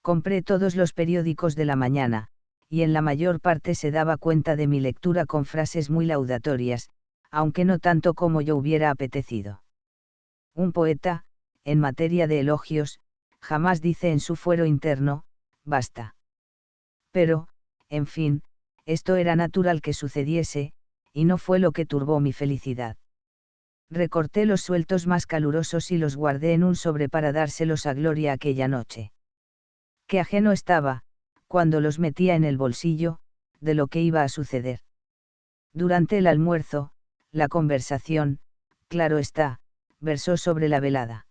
Compré todos los periódicos de la mañana, y en la mayor parte se daba cuenta de mi lectura con frases muy laudatorias, aunque no tanto como yo hubiera apetecido. Un poeta, en materia de elogios, jamás dice en su fuero interno, basta. Pero, en fin, esto era natural que sucediese, y no fue lo que turbó mi felicidad. Recorté los sueltos más calurosos y los guardé en un sobre para dárselos a Gloria aquella noche. Qué ajeno estaba, cuando los metía en el bolsillo, de lo que iba a suceder. Durante el almuerzo, la conversación, claro está, versó sobre la velada.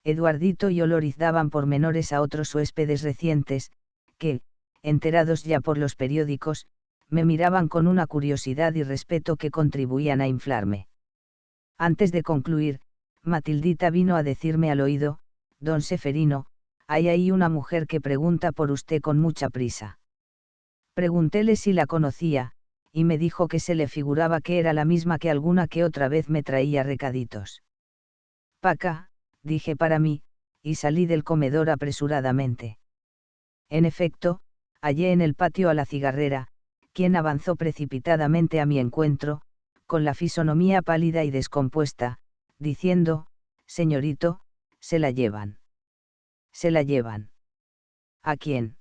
Eduardito y Oloriz daban pormenores a otros huéspedes recientes, que, enterados ya por los periódicos, me miraban con una curiosidad y respeto que contribuían a inflarme. Antes de concluir, Matildita vino a decirme al oído, don Seferino, hay ahí una mujer que pregunta por usted con mucha prisa. Preguntéle si la conocía, y me dijo que se le figuraba que era la misma que alguna que otra vez me traía recaditos. Paca, dije para mí, y salí del comedor apresuradamente. En efecto, hallé en el patio a la cigarrera, quien avanzó precipitadamente a mi encuentro, con la fisonomía pálida y descompuesta, diciendo, señorito, se la llevan. Se la llevan. ¿A quién?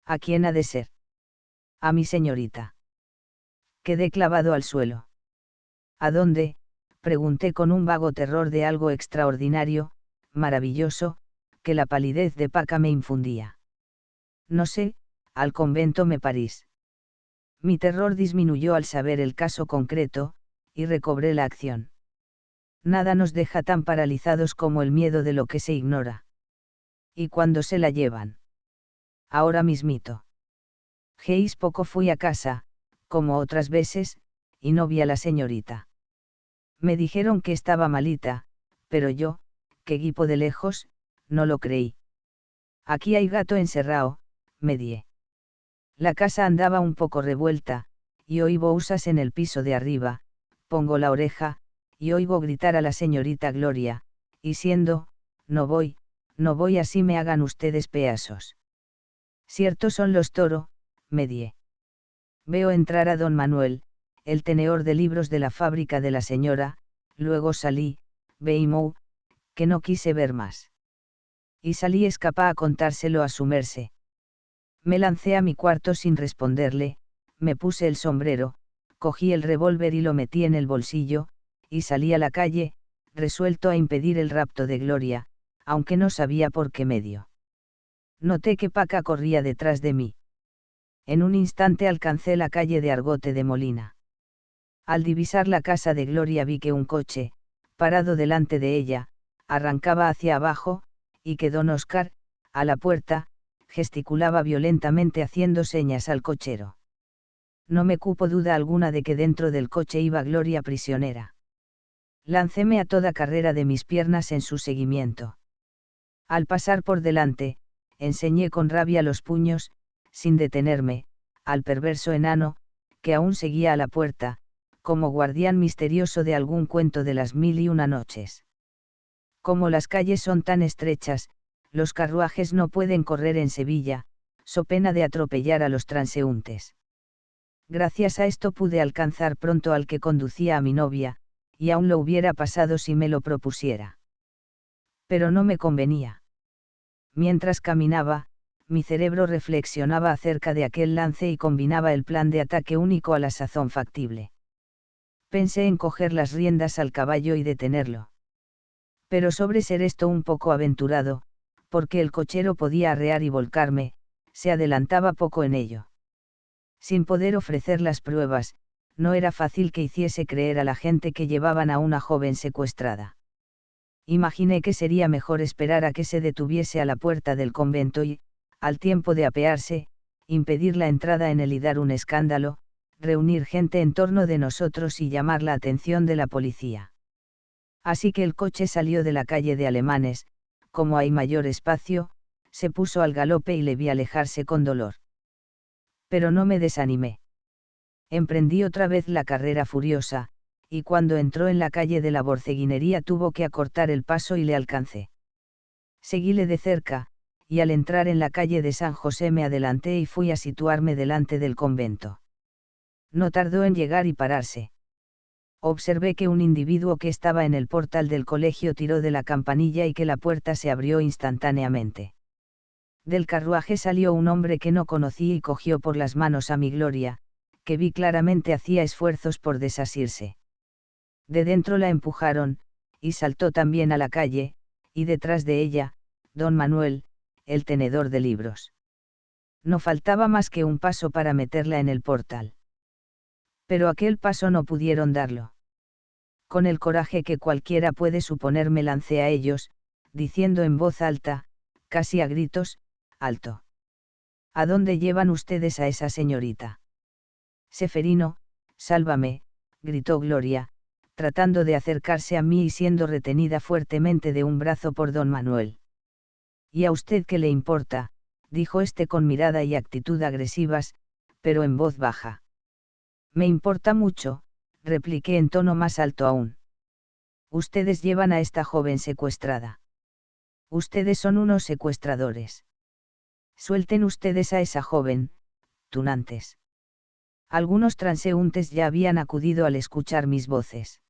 ¿A quién ha de ser? A mi señorita. Quedé clavado al suelo. ¿A dónde?, pregunté con un vago terror de algo extraordinario, maravilloso, que la palidez de Paca me infundía. No sé, al convento me parís. Mi terror disminuyó al saber el caso concreto, y recobré la acción. Nada nos deja tan paralizados como el miedo de lo que se ignora. ¿Y cuándo se la llevan? Ahora mismito. Geis poco fui a casa, como otras veces, y no vi a la señorita. Me dijeron que estaba malita, pero yo, que guipo de lejos, no lo creí. Aquí hay gato encerrao, medié. La casa andaba un poco revuelta, y oigo usas en el piso de arriba, pongo la oreja, y oigo gritar a la señorita Gloria, y siendo, no voy así me hagan ustedes peazos. Ciertos son los toro, medié. Veo entrar a don Manuel, el tenedor de libros de la fábrica de la señora, luego salí, veimou, que no quise ver más. Y salí escapá a contárselo a su merced. Me lancé a mi cuarto sin responderle, me puse el sombrero, cogí el revólver y lo metí en el bolsillo, y salí a la calle, resuelto a impedir el rapto de Gloria, aunque no sabía por qué medio. Noté que Paca corría detrás de mí. En un instante alcancé la calle de Argote de Molina. Al divisar la casa de Gloria vi que un coche, parado delante de ella, arrancaba hacia abajo, y que don Oscar, a la puerta, gesticulaba violentamente haciendo señas al cochero. No me cupo duda alguna de que dentro del coche iba Gloria prisionera. Lancéme a toda carrera de mis piernas en su seguimiento. Al pasar por delante, enseñé con rabia los puños, sin detenerme, al perverso enano, que aún seguía a la puerta, como guardián misterioso de algún cuento de las 1001 noches. Como las calles son tan estrechas, los carruajes no pueden correr en Sevilla, so pena de atropellar a los transeúntes. Gracias a esto pude alcanzar pronto al que conducía a mi novia, y aún lo hubiera pasado si me lo propusiera. Pero no me convenía. Mientras caminaba, mi cerebro reflexionaba acerca de aquel lance y combinaba el plan de ataque único a la sazón factible. Pensé en coger las riendas al caballo y detenerlo. Pero sobre ser esto un poco aventurado, porque el cochero podía arrear y volcarme, se adelantaba poco en ello. Sin poder ofrecer las pruebas, no era fácil que hiciese creer a la gente que llevaban a una joven secuestrada. Imaginé que sería mejor esperar a que se detuviese a la puerta del convento y, al tiempo de apearse, impedir la entrada en él y dar un escándalo, reunir gente en torno de nosotros y llamar la atención de la policía. Así que el coche salió de la calle de Alemanes, como hay mayor espacio, se puso al galope y le vi alejarse con dolor. Pero no me desanimé. Emprendí otra vez la carrera furiosa, y cuando entró en la calle de la Borceguinería tuvo que acortar el paso y le alcancé. Seguíle de cerca, y al entrar en la calle de San José me adelanté y fui a situarme delante del convento. No tardó en llegar y pararse. Observé que un individuo que estaba en el portal del colegio tiró de la campanilla y que la puerta se abrió instantáneamente. Del carruaje salió un hombre que no conocí y cogió por las manos a mi Gloria, que vi claramente hacía esfuerzos por desasirse. De dentro la empujaron, y saltó también a la calle, y detrás de ella, don Manuel, el tenedor de libros. No faltaba más que un paso para meterla en el portal. Pero aquel paso no pudieron darlo. Con el coraje que cualquiera puede suponer me lancé a ellos, diciendo en voz alta, casi a gritos, alto. ¿A dónde llevan ustedes a esa señorita? Seferino, sálvame, gritó Gloria, tratando de acercarse a mí y siendo retenida fuertemente de un brazo por don Manuel. ¿Y a usted qué le importa?, dijo este con mirada y actitud agresivas, pero en voz baja. Me importa mucho, repliqué en tono más alto aún. Ustedes llevan a esta joven secuestrada. Ustedes son unos secuestradores. Suelten ustedes a esa joven, tunantes. Algunos transeúntes ya habían acudido al escuchar mis voces.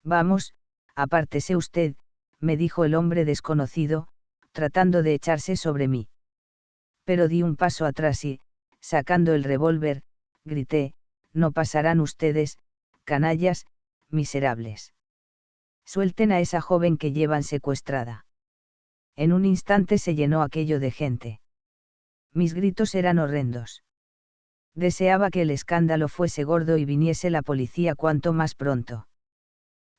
Vamos, apártese usted, me dijo el hombre desconocido, tratando de echarse sobre mí. Pero di un paso atrás y, sacando el revólver, grité, no pasarán ustedes, canallas, miserables. Suelten a esa joven que llevan secuestrada. En un instante se llenó aquello de gente. Mis gritos eran horrendos. Deseaba que el escándalo fuese gordo y viniese la policía cuanto más pronto.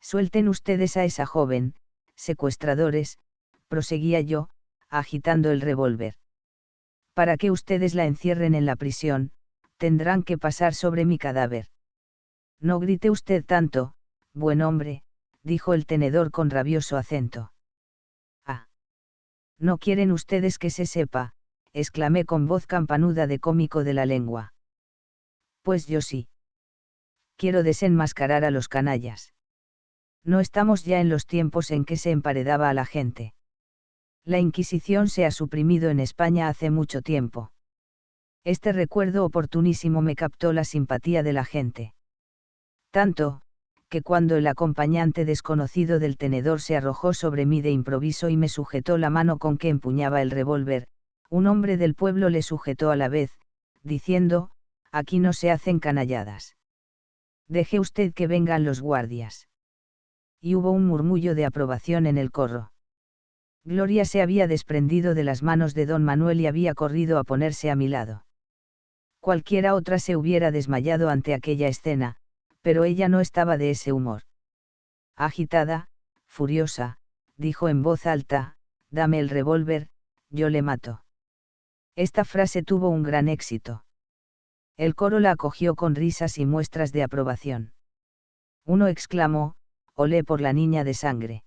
Suelten ustedes a esa joven, secuestradores, proseguía yo, agitando el revólver. Para que ustedes la encierren en la prisión, tendrán que pasar sobre mi cadáver. No grite usted tanto, buen hombre, dijo el tenedor con rabioso acento. Ah. No quieren ustedes que se sepa, exclamé con voz campanuda de cómico de la lengua. Pues yo sí. Quiero desenmascarar a los canallas. No estamos ya en los tiempos en que se emparedaba a la gente. La Inquisición se ha suprimido en España hace mucho tiempo. Este recuerdo oportunísimo me captó la simpatía de la gente. Tanto, que cuando el acompañante desconocido del tenedor se arrojó sobre mí de improviso y me sujetó la mano con que empuñaba el revólver, un hombre del pueblo le sujetó a la vez, diciendo, aquí no se hacen canalladas. Deje usted que vengan los guardias. Y hubo un murmullo de aprobación en el corro. Gloria se había desprendido de las manos de don Manuel y había corrido a ponerse a mi lado. Cualquiera otra se hubiera desmayado ante aquella escena, pero ella no estaba de ese humor. Agitada, furiosa, dijo en voz alta, dame el revólver, yo le mato. Esta frase tuvo un gran éxito. El coro la acogió con risas y muestras de aprobación. Uno exclamó, olé por la niña de sangre.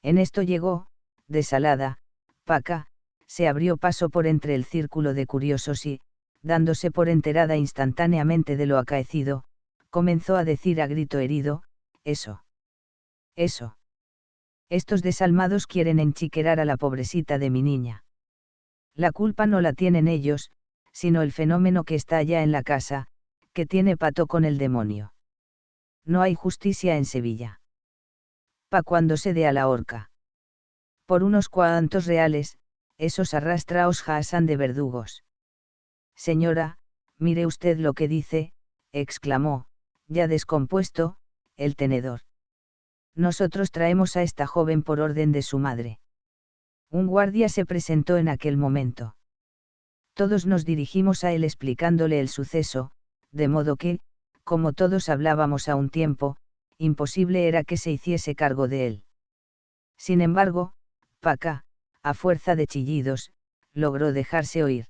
En esto llegó, desalada, Paca, se abrió paso por entre el círculo de curiosos y, dándose por enterada instantáneamente de lo acaecido, comenzó a decir a grito herido, eso. Eso. Estos desalmados quieren enchiquerar a la pobrecita de mi niña. La culpa no la tienen ellos, sino el fenómeno que está allá en la casa, que tiene pato con el demonio. No hay justicia en Sevilla. Pa' cuando se dé a la horca. Por unos cuantos reales, esos arrastraos jasan de verdugos. Señora, mire usted lo que dice, exclamó, ya descompuesto, el tenedor. Nosotros traemos a esta joven por orden de su madre. Un guardia se presentó en aquel momento. Todos nos dirigimos a él explicándole el suceso, de modo que, como todos hablábamos a un tiempo, imposible era que se hiciese cargo de él. Sin embargo, Paca, a fuerza de chillidos, logró dejarse oír.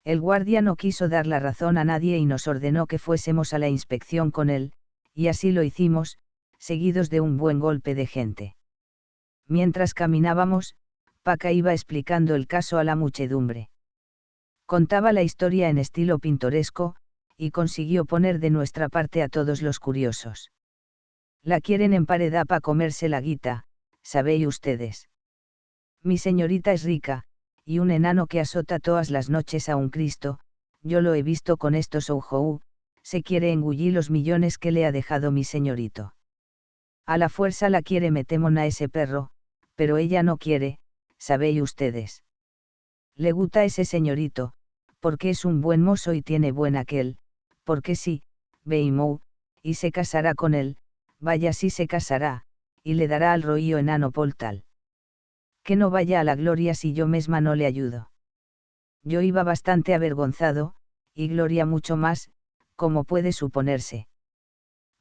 El guardia no quiso dar la razón a nadie y nos ordenó que fuésemos a la inspección con él, y así lo hicimos, seguidos de un buen golpe de gente. Mientras caminábamos, Paca iba explicando el caso a la muchedumbre. Contaba la historia en estilo pintoresco, y consiguió poner de nuestra parte a todos los curiosos. La quieren emparedar pa' comerse la guita, sabéis ustedes. Mi señorita es rica, y un enano que azota todas las noches a un Cristo, yo lo he visto con estos oujou, se quiere engullir los millones que le ha dejado mi señorito. A la fuerza la quiere metemon a ese perro, pero ella no quiere, sabéis ustedes. Le gusta ese señorito, porque es un buen mozo y tiene buen aquel, porque sí, veimou, y se casará con él, vaya si se casará, y le dará al roío enano poltal. Que no vaya a la gloria si yo mesma no le ayudo. Yo iba bastante avergonzado, y Gloria mucho más, como puede suponerse.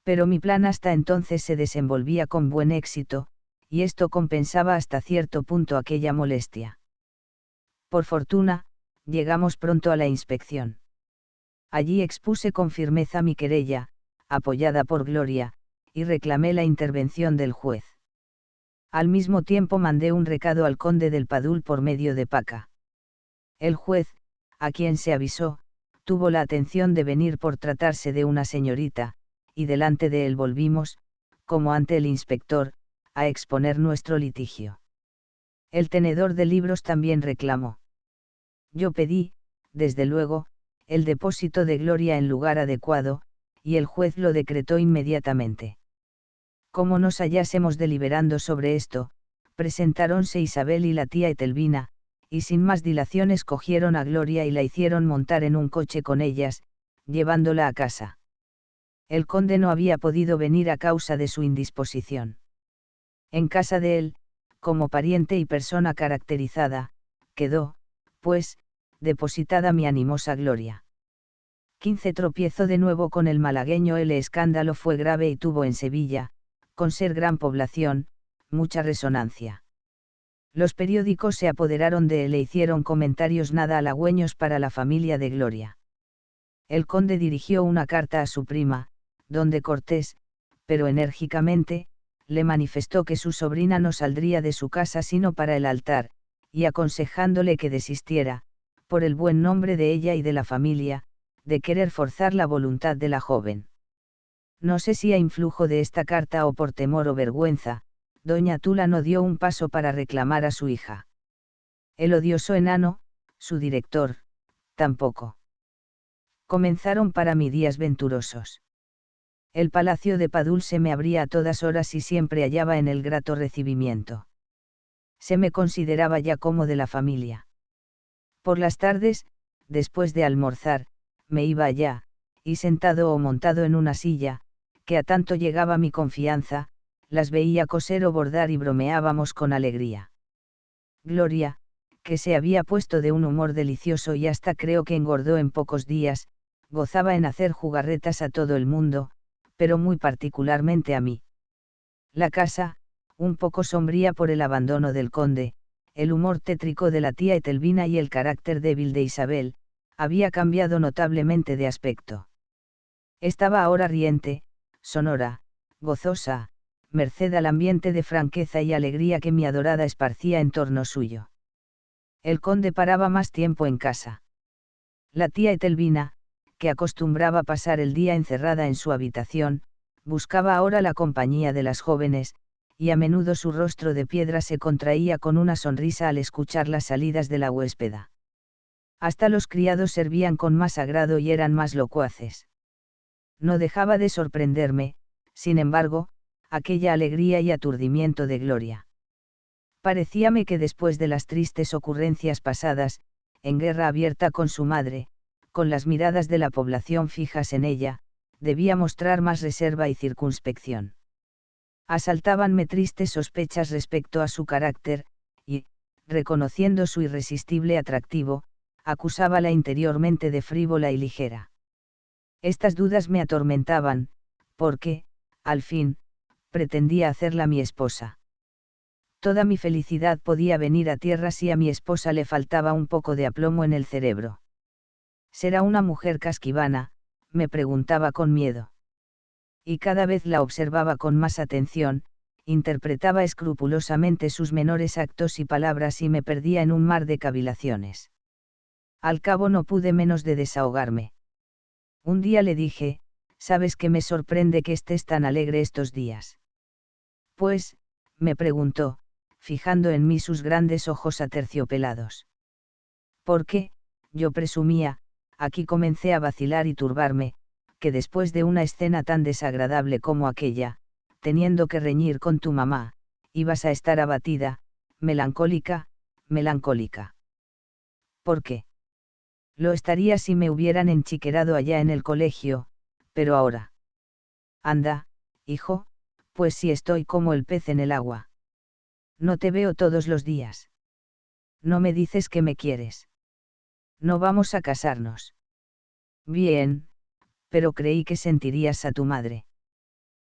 Pero mi plan hasta entonces se desenvolvía con buen éxito, y esto compensaba hasta cierto punto aquella molestia. Por fortuna, llegamos pronto a la inspección. Allí expuse con firmeza mi querella, apoyada por Gloria, y reclamé la intervención del juez. Al mismo tiempo mandé un recado al conde del Padul por medio de Paca. El juez, a quien se avisó, tuvo la atención de venir por tratarse de una señorita, y delante de él volvimos, como ante el inspector, a exponer nuestro litigio. El tenedor de libros también reclamó. Yo pedí, desde luego, el depósito de Gloria en lugar adecuado, y el juez lo decretó inmediatamente. Como nos hallásemos deliberando sobre esto, presentáronse Isabel y la tía Etelvina, y sin más dilaciones cogieron a Gloria y la hicieron montar en un coche con ellas, llevándola a casa. El conde no había podido venir a causa de su indisposición. En casa de él, como pariente y persona caracterizada, quedó, pues, depositada mi animosa Gloria. 15 Tropiezo de nuevo con el malagueño. El escándalo fue grave y tuvo en Sevilla, con ser gran población, mucha resonancia. Los periódicos se apoderaron de él e hicieron comentarios nada halagüeños para la familia de Gloria. El conde dirigió una carta a su prima, donde cortés, pero enérgicamente, le manifestó que su sobrina no saldría de su casa sino para el altar, y aconsejándole que desistiera, por el buen nombre de ella y de la familia, de querer forzar la voluntad de la joven. No sé si a influjo de esta carta o por temor o vergüenza, doña Tula no dio un paso para reclamar a su hija. El odioso enano, su director, tampoco. Comenzaron para mí días venturosos. El palacio de Padul se me abría a todas horas y siempre hallaba en él grato recibimiento. Se me consideraba ya como de la familia. Por las tardes, después de almorzar, me iba allá, y sentado o montado en una silla, que a tanto llegaba mi confianza, las veía coser o bordar y bromeábamos con alegría. Gloria, que se había puesto de un humor delicioso y hasta creo que engordó en pocos días, gozaba en hacer jugarretas a todo el mundo, pero muy particularmente a mí. La casa, un poco sombría por el abandono del conde, el humor tétrico de la tía Etelvina y el carácter débil de Isabel, había cambiado notablemente de aspecto. Estaba ahora riente, sonora, gozosa, merced al ambiente de franqueza y alegría que mi adorada esparcía en torno suyo. El conde paraba más tiempo en casa. La tía Etelvina, que acostumbraba pasar el día encerrada en su habitación, buscaba ahora la compañía de las jóvenes, y a menudo su rostro de piedra se contraía con una sonrisa al escuchar las salidas de la huéspeda. Hasta los criados servían con más agrado y eran más locuaces. No dejaba de sorprenderme, sin embargo, aquella alegría y aturdimiento de Gloria. Parecíame que después de las tristes ocurrencias pasadas, en guerra abierta con su madre, con las miradas de la población fijas en ella, debía mostrar más reserva y circunspección. Asaltábanme tristes sospechas respecto a su carácter, y, reconociendo su irresistible atractivo, acusábala interiormente de frívola y ligera. Estas dudas me atormentaban, porque, al fin, pretendía hacerla mi esposa. Toda mi felicidad podía venir a tierra si a mi esposa le faltaba un poco de aplomo en el cerebro. ¿Será una mujer casquivana?, me preguntaba con miedo. Y cada vez la observaba con más atención, interpretaba escrupulosamente sus menores actos y palabras y me perdía en un mar de cavilaciones. Al cabo no pude menos de desahogarme. Un día le dije, ¿sabes que me sorprende que estés tan alegre estos días? Pues, me preguntó, fijando en mí sus grandes ojos aterciopelados. Porque, yo presumía, aquí comencé a vacilar y turbarme, que después de una escena tan desagradable como aquella, teniendo que reñir con tu mamá, ibas a estar abatida, melancólica, melancólica. ¿Por qué? Lo estaría si me hubieran enchiquerado allá en el colegio, pero ahora. Anda, hijo, pues si estoy como el pez en el agua. No te veo todos los días. No me dices que me quieres. No vamos a casarnos. Bien, pero creí que sentirías a tu madre.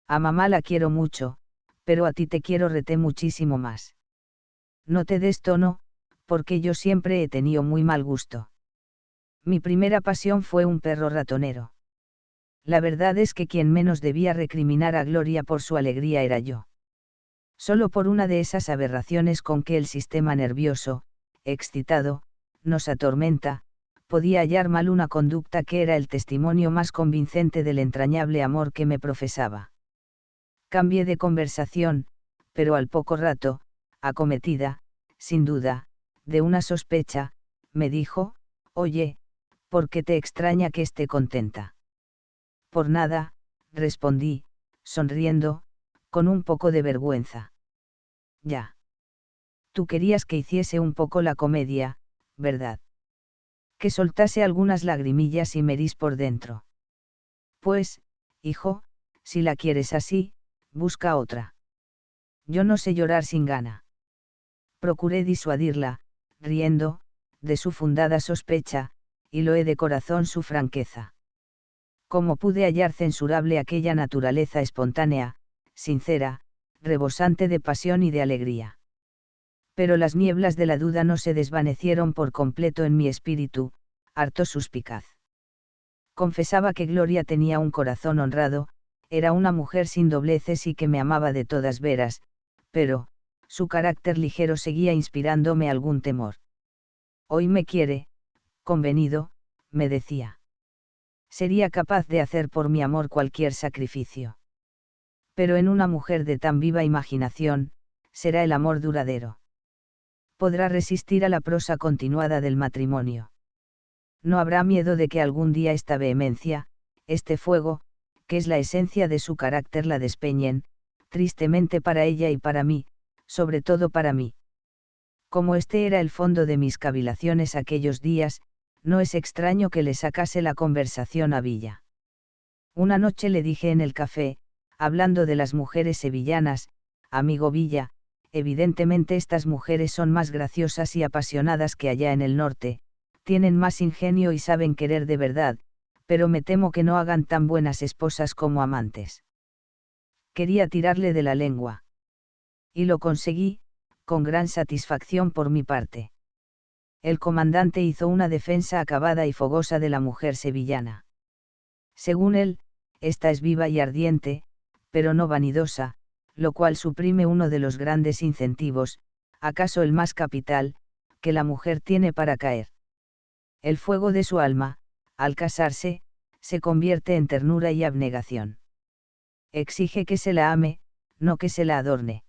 A mamá la quiero mucho, pero a ti te quiero rete muchísimo más. No te des tono, porque yo siempre he tenido muy mal gusto. Mi primera pasión fue un perro ratonero. La verdad es que quien menos debía recriminar a Gloria por su alegría era yo. Solo por una de esas aberraciones con que el sistema nervioso, excitado, nos atormenta, podía hallar mal una conducta que era el testimonio más convincente del entrañable amor que me profesaba. Cambié de conversación, pero al poco rato, acometida, sin duda, de una sospecha, me dijo, oye, ¿por qué te extraña que esté contenta? Por nada, respondí, sonriendo, con un poco de vergüenza. Ya. Tú querías que hiciese un poco la comedia, ¿verdad? Que soltase algunas lagrimillas y merís por dentro. Pues, hijo, si la quieres así, busca otra. Yo no sé llorar sin gana. Procuré disuadirla, riendo, de su fundada sospecha, y loé de corazón su franqueza. Cómo pude hallar censurable aquella naturaleza espontánea, sincera, rebosante de pasión y de alegría. Pero las nieblas de la duda no se desvanecieron por completo en mi espíritu, harto suspicaz. Confesaba que Gloria tenía un corazón honrado, era una mujer sin dobleces y que me amaba de todas veras, pero, su carácter ligero seguía inspirándome algún temor. Hoy me quiere, convenido, me decía. Sería capaz de hacer por mi amor cualquier sacrificio. Pero en una mujer de tan viva imaginación, será el amor duradero. Podrá resistir a la prosa continuada del matrimonio. No habrá miedo de que algún día esta vehemencia, este fuego, que es la esencia de su carácter, la despeñen, tristemente para ella y para mí, sobre todo para mí. Como este era el fondo de mis cavilaciones aquellos días, no es extraño que le sacase la conversación a Villa. Una noche le dije en el café, hablando de las mujeres sevillanas, amigo Villa, evidentemente estas mujeres son más graciosas y apasionadas que allá en el norte, tienen más ingenio y saben querer de verdad, pero me temo que no hagan tan buenas esposas como amantes. Quería tirarle de la lengua. Y lo conseguí, con gran satisfacción por mi parte. El comandante hizo una defensa acabada y fogosa de la mujer sevillana. Según él, esta es viva y ardiente, pero no vanidosa, lo cual suprime uno de los grandes incentivos, acaso el más capital, que la mujer tiene para caer. El fuego de su alma, al casarse, se convierte en ternura y abnegación. Exige que se la ame, no que se la adorne.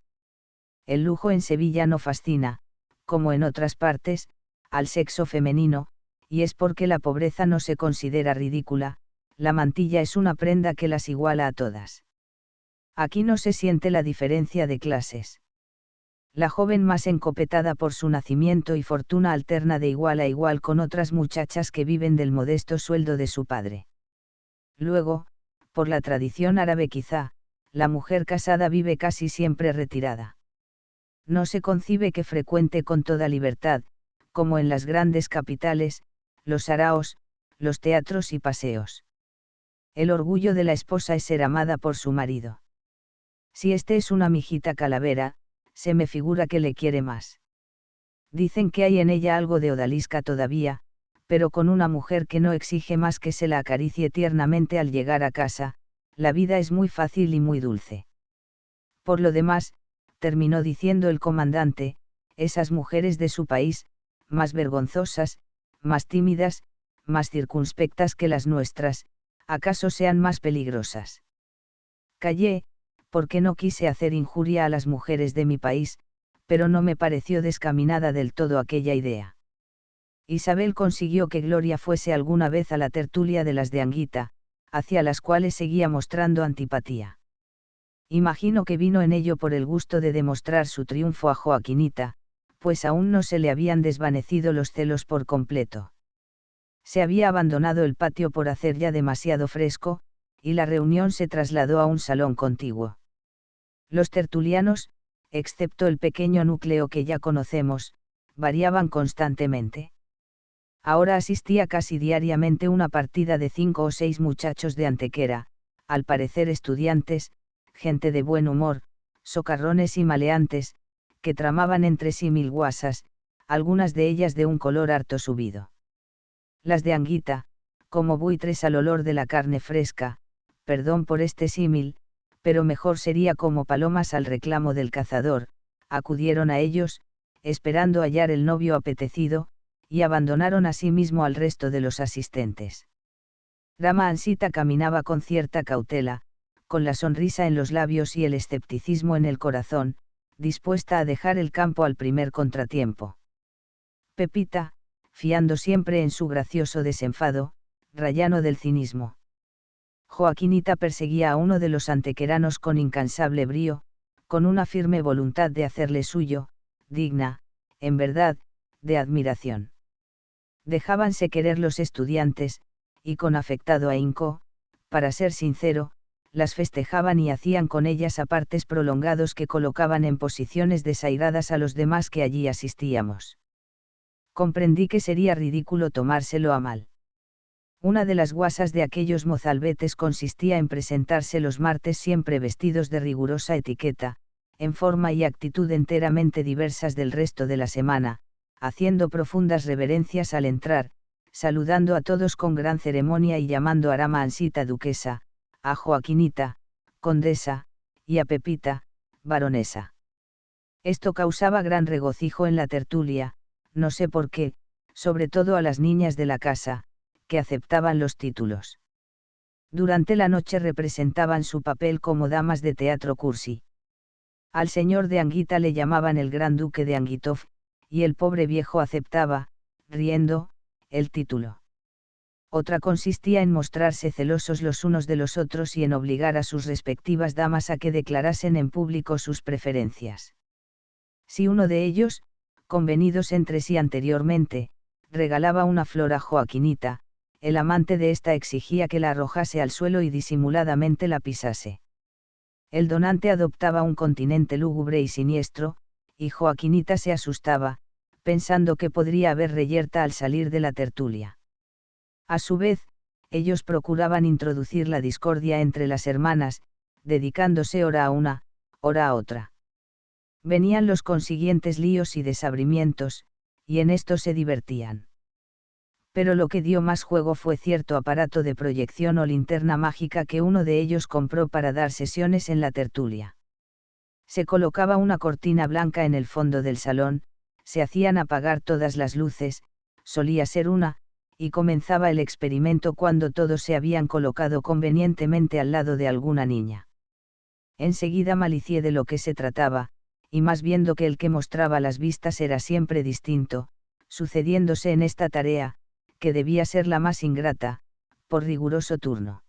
El lujo en Sevilla no fascina, como en otras partes, al sexo femenino, y es porque la pobreza no se considera ridícula, la mantilla es una prenda que las iguala a todas. Aquí no se siente la diferencia de clases. La joven más encopetada por su nacimiento y fortuna alterna de igual a igual con otras muchachas que viven del modesto sueldo de su padre. Luego, por la tradición árabe quizá, la mujer casada vive casi siempre retirada. No se concibe que frecuente con toda libertad, como en las grandes capitales, los saraos, los teatros y paseos. El orgullo de la esposa es ser amada por su marido. Si este es una mijita calavera, se me figura que le quiere más. Dicen que hay en ella algo de odalisca todavía, pero con una mujer que no exige más que se la acaricie tiernamente al llegar a casa, la vida es muy fácil y muy dulce. Por lo demás, terminó diciendo el comandante, esas mujeres de su país, más vergonzosas, más tímidas, más circunspectas que las nuestras, ¿acaso sean más peligrosas? Callé, porque no quise hacer injuria a las mujeres de mi país, pero no me pareció descaminada del todo aquella idea. Isabel consiguió que Gloria fuese alguna vez a la tertulia de las de Anguita, hacia las cuales seguía mostrando antipatía. Imagino que vino en ello por el gusto de demostrar su triunfo a Joaquinita, pues aún no se le habían desvanecido los celos por completo. Se había abandonado el patio por hacer ya demasiado fresco, y la reunión se trasladó a un salón contiguo. Los tertulianos, excepto el pequeño núcleo que ya conocemos, variaban constantemente. Ahora asistía casi diariamente una partida de 5 o 6 muchachos de Antequera, al parecer estudiantes, gente de buen humor, socarrones y maleantes, que tramaban entre sí mil guasas, algunas de ellas de un color harto subido. Las de Anguita, como buitres al olor de la carne fresca, perdón por este símil, pero mejor sería como palomas al reclamo del cazador, acudieron a ellos, esperando hallar el novio apetecido, y abandonaron asimismo al resto de los asistentes. Dama Ansita caminaba con cierta cautela, con la sonrisa en los labios y el escepticismo en el corazón, dispuesta a dejar el campo al primer contratiempo. Pepita, fiando siempre en su gracioso desenfado, rayano del cinismo. Joaquinita perseguía a uno de los antequeranos con incansable brío, con una firme voluntad de hacerle suyo, digna, en verdad, de admiración. Dejábanse querer los estudiantes, y con afectado ahínco, para ser sincero, las festejaban y hacían con ellas apartes prolongados que colocaban en posiciones desairadas a los demás que allí asistíamos. Comprendí que sería ridículo tomárselo a mal. Una de las guasas de aquellos mozalbetes consistía en presentarse los martes siempre vestidos de rigurosa etiqueta, en forma y actitud enteramente diversas del resto de la semana, haciendo profundas reverencias al entrar, saludando a todos con gran ceremonia y llamando a Dama Ansita duquesa, a Joaquinita, condesa, y a Pepita, baronesa. Esto causaba gran regocijo en la tertulia, no sé por qué, sobre todo a las niñas de la casa, que aceptaban los títulos. Durante la noche representaban su papel como damas de teatro cursi. Al señor de Anguita le llamaban el gran duque de Anguitov, y el pobre viejo aceptaba, riendo, el título. Otra consistía en mostrarse celosos los unos de los otros y en obligar a sus respectivas damas a que declarasen en público sus preferencias. Si uno de ellos, convenidos entre sí anteriormente, regalaba una flor a Joaquinita, el amante de ésta exigía que la arrojase al suelo y disimuladamente la pisase. El donante adoptaba un continente lúgubre y siniestro, y Joaquinita se asustaba, pensando que podría haber reyerta al salir de la tertulia. A su vez, ellos procuraban introducir la discordia entre las hermanas, dedicándose ora a una, ora a otra. Venían los consiguientes líos y desabrimientos, y en esto se divertían. Pero lo que dio más juego fue cierto aparato de proyección o linterna mágica que uno de ellos compró para dar sesiones en la tertulia. Se colocaba una cortina blanca en el fondo del salón, se hacían apagar todas las luces, solía ser una, y comenzaba el experimento cuando todos se habían colocado convenientemente al lado de alguna niña. Enseguida malicié de lo que se trataba, y más viendo que el que mostraba las vistas era siempre distinto, sucediéndose en esta tarea, que debía ser la más ingrata, por riguroso turno.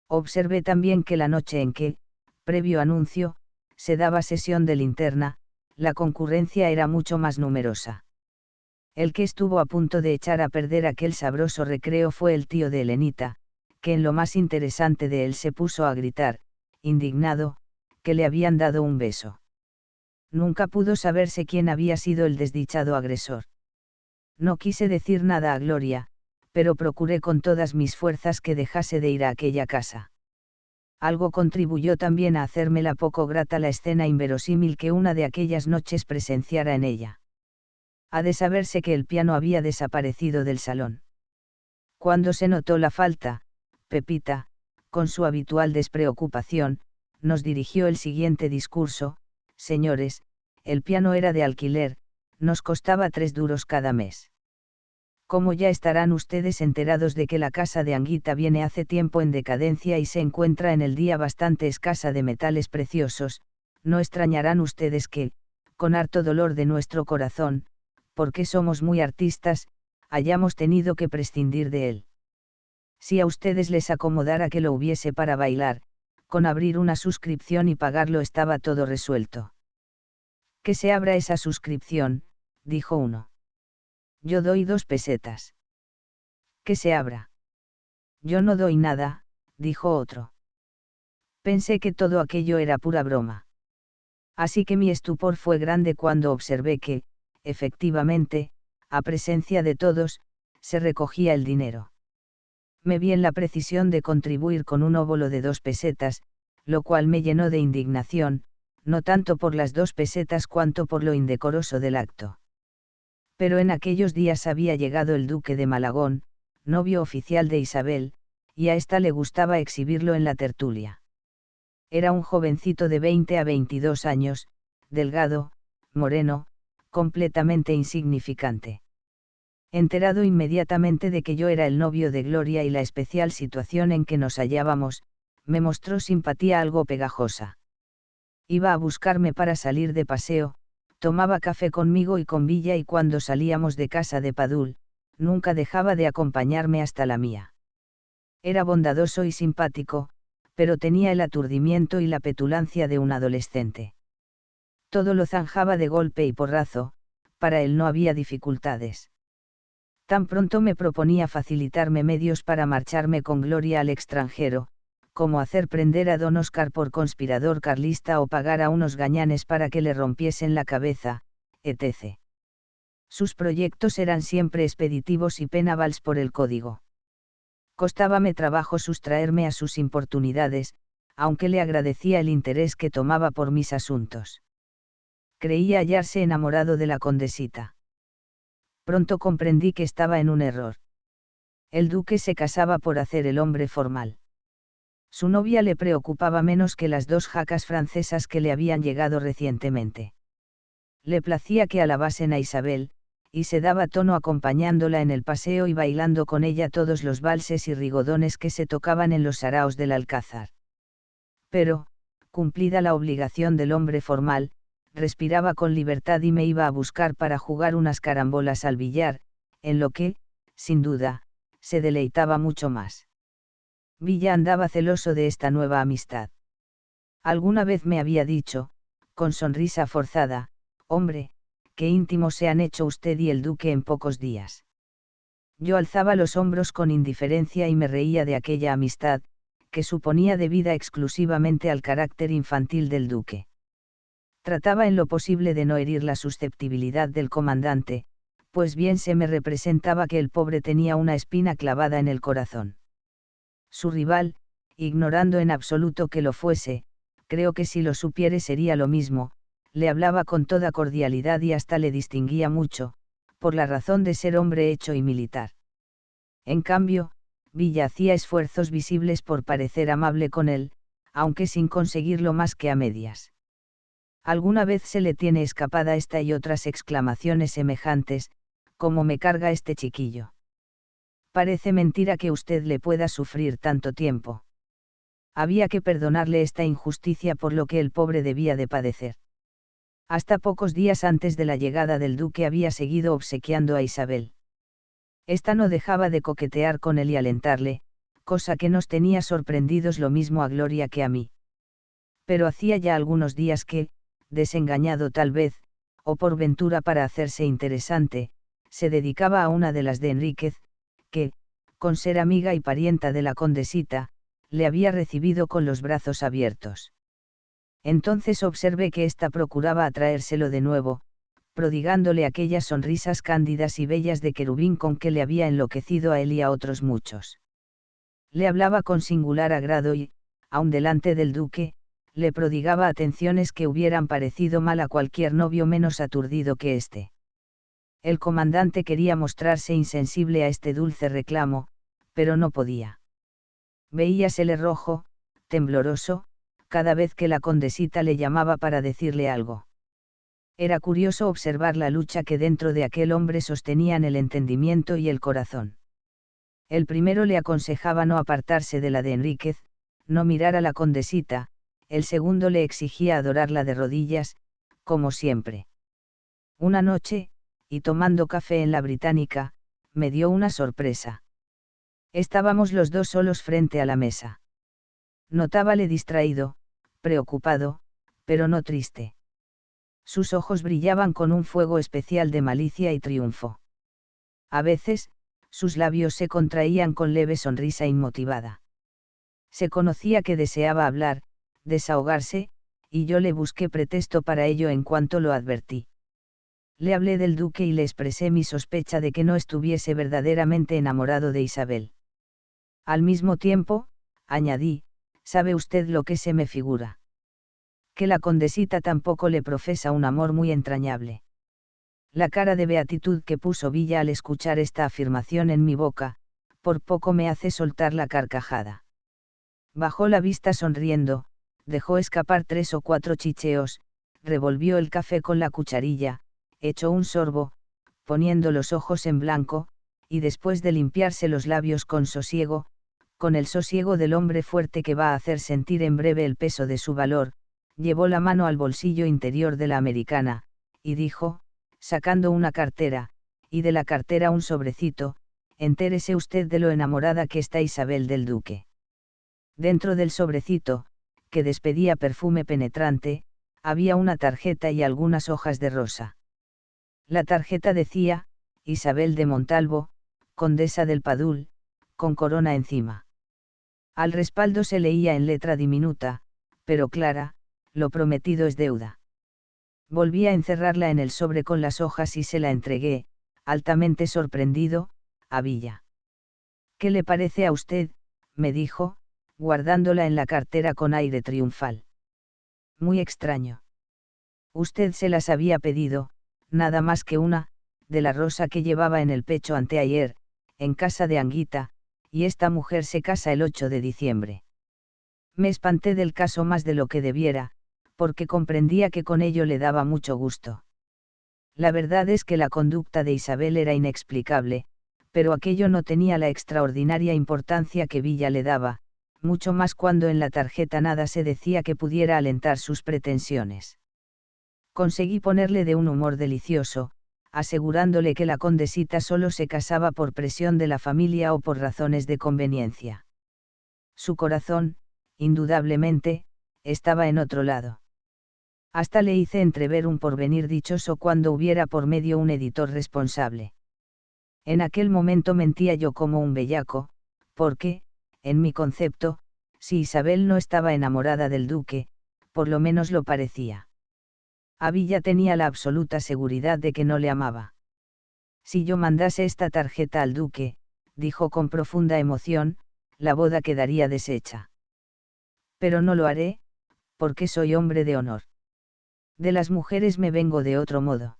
Observé también que la noche en que, previo anuncio, se daba sesión de linterna, la concurrencia era mucho más numerosa. El que estuvo a punto de echar a perder aquel sabroso recreo fue el tío de Elenita, que en lo más interesante de él se puso a gritar, indignado, que le habían dado un beso. Nunca pudo saberse quién había sido el desdichado agresor. No quise decir nada a Gloria, pero procuré con todas mis fuerzas que dejase de ir a aquella casa. Algo contribuyó también a hacérmela poco grata la escena inverosímil que una de aquellas noches presenciara en ella. Ha de saberse que el piano había desaparecido del salón. Cuando se notó la falta, Pepita, con su habitual despreocupación, nos dirigió el siguiente discurso: señores, el piano era de alquiler, nos costaba 3 duros cada mes. Como ya estarán ustedes enterados de que la casa de Anguita viene hace tiempo en decadencia y se encuentra en el día bastante escasa de metales preciosos, no extrañarán ustedes que, con harto dolor de nuestro corazón, porque somos muy artistas, hayamos tenido que prescindir de él. Si a ustedes les acomodara que lo hubiese para bailar, con abrir una suscripción y pagarlo estaba todo resuelto. Que se abra esa suscripción, dijo uno. Yo doy 2 pesetas. Que se abra. Yo no doy nada, dijo otro. Pensé que todo aquello era pura broma. Así que mi estupor fue grande cuando observé que, efectivamente, a presencia de todos, se recogía el dinero. Me vi en la precisión de contribuir con un óbolo de 2 pesetas, lo cual me llenó de indignación, no tanto por las 2 pesetas cuanto por lo indecoroso del acto. Pero en aquellos días había llegado el duque de Malagón, novio oficial de Isabel, y a ésta le gustaba exhibirlo en la tertulia. Era un jovencito de 20 a 22 años, delgado, moreno, completamente insignificante. Enterado inmediatamente de que yo era el novio de Gloria y la especial situación en que nos hallábamos, me mostró simpatía algo pegajosa. Iba a buscarme para salir de paseo, tomaba café conmigo y con Villa y cuando salíamos de casa de Padul, nunca dejaba de acompañarme hasta la mía. Era bondadoso y simpático, pero tenía el aturdimiento y la petulancia de un adolescente. Todo lo zanjaba de golpe y porrazo, para él no había dificultades. Tan pronto me proponía facilitarme medios para marcharme con Gloria al extranjero, como hacer prender a don Oscar por conspirador carlista o pagar a unos gañanes para que le rompiesen la cabeza, etc. Sus proyectos eran siempre expeditivos y penavals por el código. Costábame trabajo sustraerme a sus importunidades, aunque le agradecía el interés que tomaba por mis asuntos. Creía hallarse enamorado de la condesita. Pronto comprendí que estaba en un error. El duque se casaba por hacer el hombre formal. Su novia le preocupaba menos que las 2 jacas francesas que le habían llegado recientemente. Le placía que alabasen a Isabel, y se daba tono acompañándola en el paseo y bailando con ella todos los valses y rigodones que se tocaban en los saraos del Alcázar. Pero, cumplida la obligación del hombre formal, respiraba con libertad y me iba a buscar para jugar unas carambolas al billar, en lo que, sin duda, se deleitaba mucho más. Villa andaba celoso de esta nueva amistad. Alguna vez me había dicho, con sonrisa forzada, hombre, qué íntimos se han hecho usted y el duque en pocos días. Yo alzaba los hombros con indiferencia y me reía de aquella amistad, que suponía debida exclusivamente al carácter infantil del duque. Trataba en lo posible de no herir la susceptibilidad del comandante, pues bien se me representaba que el pobre tenía una espina clavada en el corazón. Su rival, ignorando en absoluto que lo fuese, creo que si lo supiere sería lo mismo, le hablaba con toda cordialidad y hasta le distinguía mucho, por la razón de ser hombre hecho y militar. En cambio, Villa hacía esfuerzos visibles por parecer amable con él, aunque sin conseguirlo más que a medias. Alguna vez se le tiene escapada esta y otras exclamaciones semejantes, como me carga este chiquillo. Parece mentira que usted le pueda sufrir tanto tiempo. Había que perdonarle esta injusticia por lo que el pobre debía de padecer. Hasta pocos días antes de la llegada del duque había seguido obsequiando a Isabel. Esta no dejaba de coquetear con él y alentarle, cosa que nos tenía sorprendidos lo mismo a Gloria que a mí. Pero hacía ya algunos días que, desengañado tal vez, o por ventura para hacerse interesante, se dedicaba a una de las de Enríquez, que, con ser amiga y parienta de la condesita, le había recibido con los brazos abiertos. Entonces observé que ésta procuraba atraérselo de nuevo, prodigándole aquellas sonrisas cándidas y bellas de querubín con que le había enloquecido a él y a otros muchos. Le hablaba con singular agrado y, aun delante del duque, le prodigaba atenciones que hubieran parecido mal a cualquier novio menos aturdido que éste. El comandante quería mostrarse insensible a este dulce reclamo, pero no podía. Veíasele rojo, tembloroso, cada vez que la condesita le llamaba para decirle algo. Era curioso observar la lucha que dentro de aquel hombre sostenían el entendimiento y el corazón. El primero le aconsejaba no apartarse de la de Enríquez, no mirar a la condesita, el segundo le exigía adorarla de rodillas, como siempre. Una noche, y tomando café en la Británica, me dio una sorpresa. Estábamos los dos solos frente a la mesa. Notábale distraído, preocupado, pero no triste. Sus ojos brillaban con un fuego especial de malicia y triunfo. A veces, sus labios se contraían con leve sonrisa inmotivada. Se conocía que deseaba hablar, desahogarse, y yo le busqué pretexto para ello en cuanto lo advertí. Le hablé del duque y le expresé mi sospecha de que no estuviese verdaderamente enamorado de Isabel. Al mismo tiempo, añadí, ¿sabe usted lo que se me figura? Que la condesita tampoco le profesa un amor muy entrañable. La cara de beatitud que puso Villa al escuchar esta afirmación en mi boca, por poco me hace soltar la carcajada. Bajó la vista sonriendo, dejó escapar 3 o 4 chicheos, revolvió el café con la cucharilla, echó un sorbo, poniendo los ojos en blanco, y después de limpiarse los labios con sosiego, con el sosiego del hombre fuerte que va a hacer sentir en breve el peso de su valor, llevó la mano al bolsillo interior de la americana, y dijo, sacando una cartera, y de la cartera un sobrecito, entérese usted de lo enamorada que está Isabel del duque. Dentro del sobrecito, que despedía perfume penetrante, había una tarjeta y algunas hojas de rosa. La tarjeta decía, Isabel de Montalvo, condesa del Padul, con corona encima. Al respaldo se leía en letra diminuta, pero clara, lo prometido es deuda. Volví a encerrarla en el sobre con las hojas y se la entregué, altamente sorprendido, a Villa. ¿Qué le parece a usted?, me dijo, guardándola en la cartera con aire triunfal. Muy extraño. Usted se las había pedido, nada más que una, de la rosa que llevaba en el pecho anteayer, en casa de Anguita, y esta mujer se casa el 8 de diciembre. Me espanté del caso más de lo que debiera, porque comprendía que con ello le daba mucho gusto. La verdad es que la conducta de Isabel era inexplicable, pero aquello no tenía la extraordinaria importancia que Villa le daba, mucho más cuando en la tarjeta nada se decía que pudiera alentar sus pretensiones. Conseguí ponerle de un humor delicioso, asegurándole que la condesita solo se casaba por presión de la familia o por razones de conveniencia. Su corazón, indudablemente, estaba en otro lado. Hasta le hice entrever un porvenir dichoso cuando hubiera por medio un editor responsable. En aquel momento mentía yo como un bellaco, porque, en mi concepto, si Isabel no estaba enamorada del duque, por lo menos lo parecía. A Villa tenía la absoluta seguridad de que no le amaba. Si yo mandase esta tarjeta al duque, dijo con profunda emoción, la boda quedaría deshecha. Pero no lo haré, porque soy hombre de honor. De las mujeres me vengo de otro modo.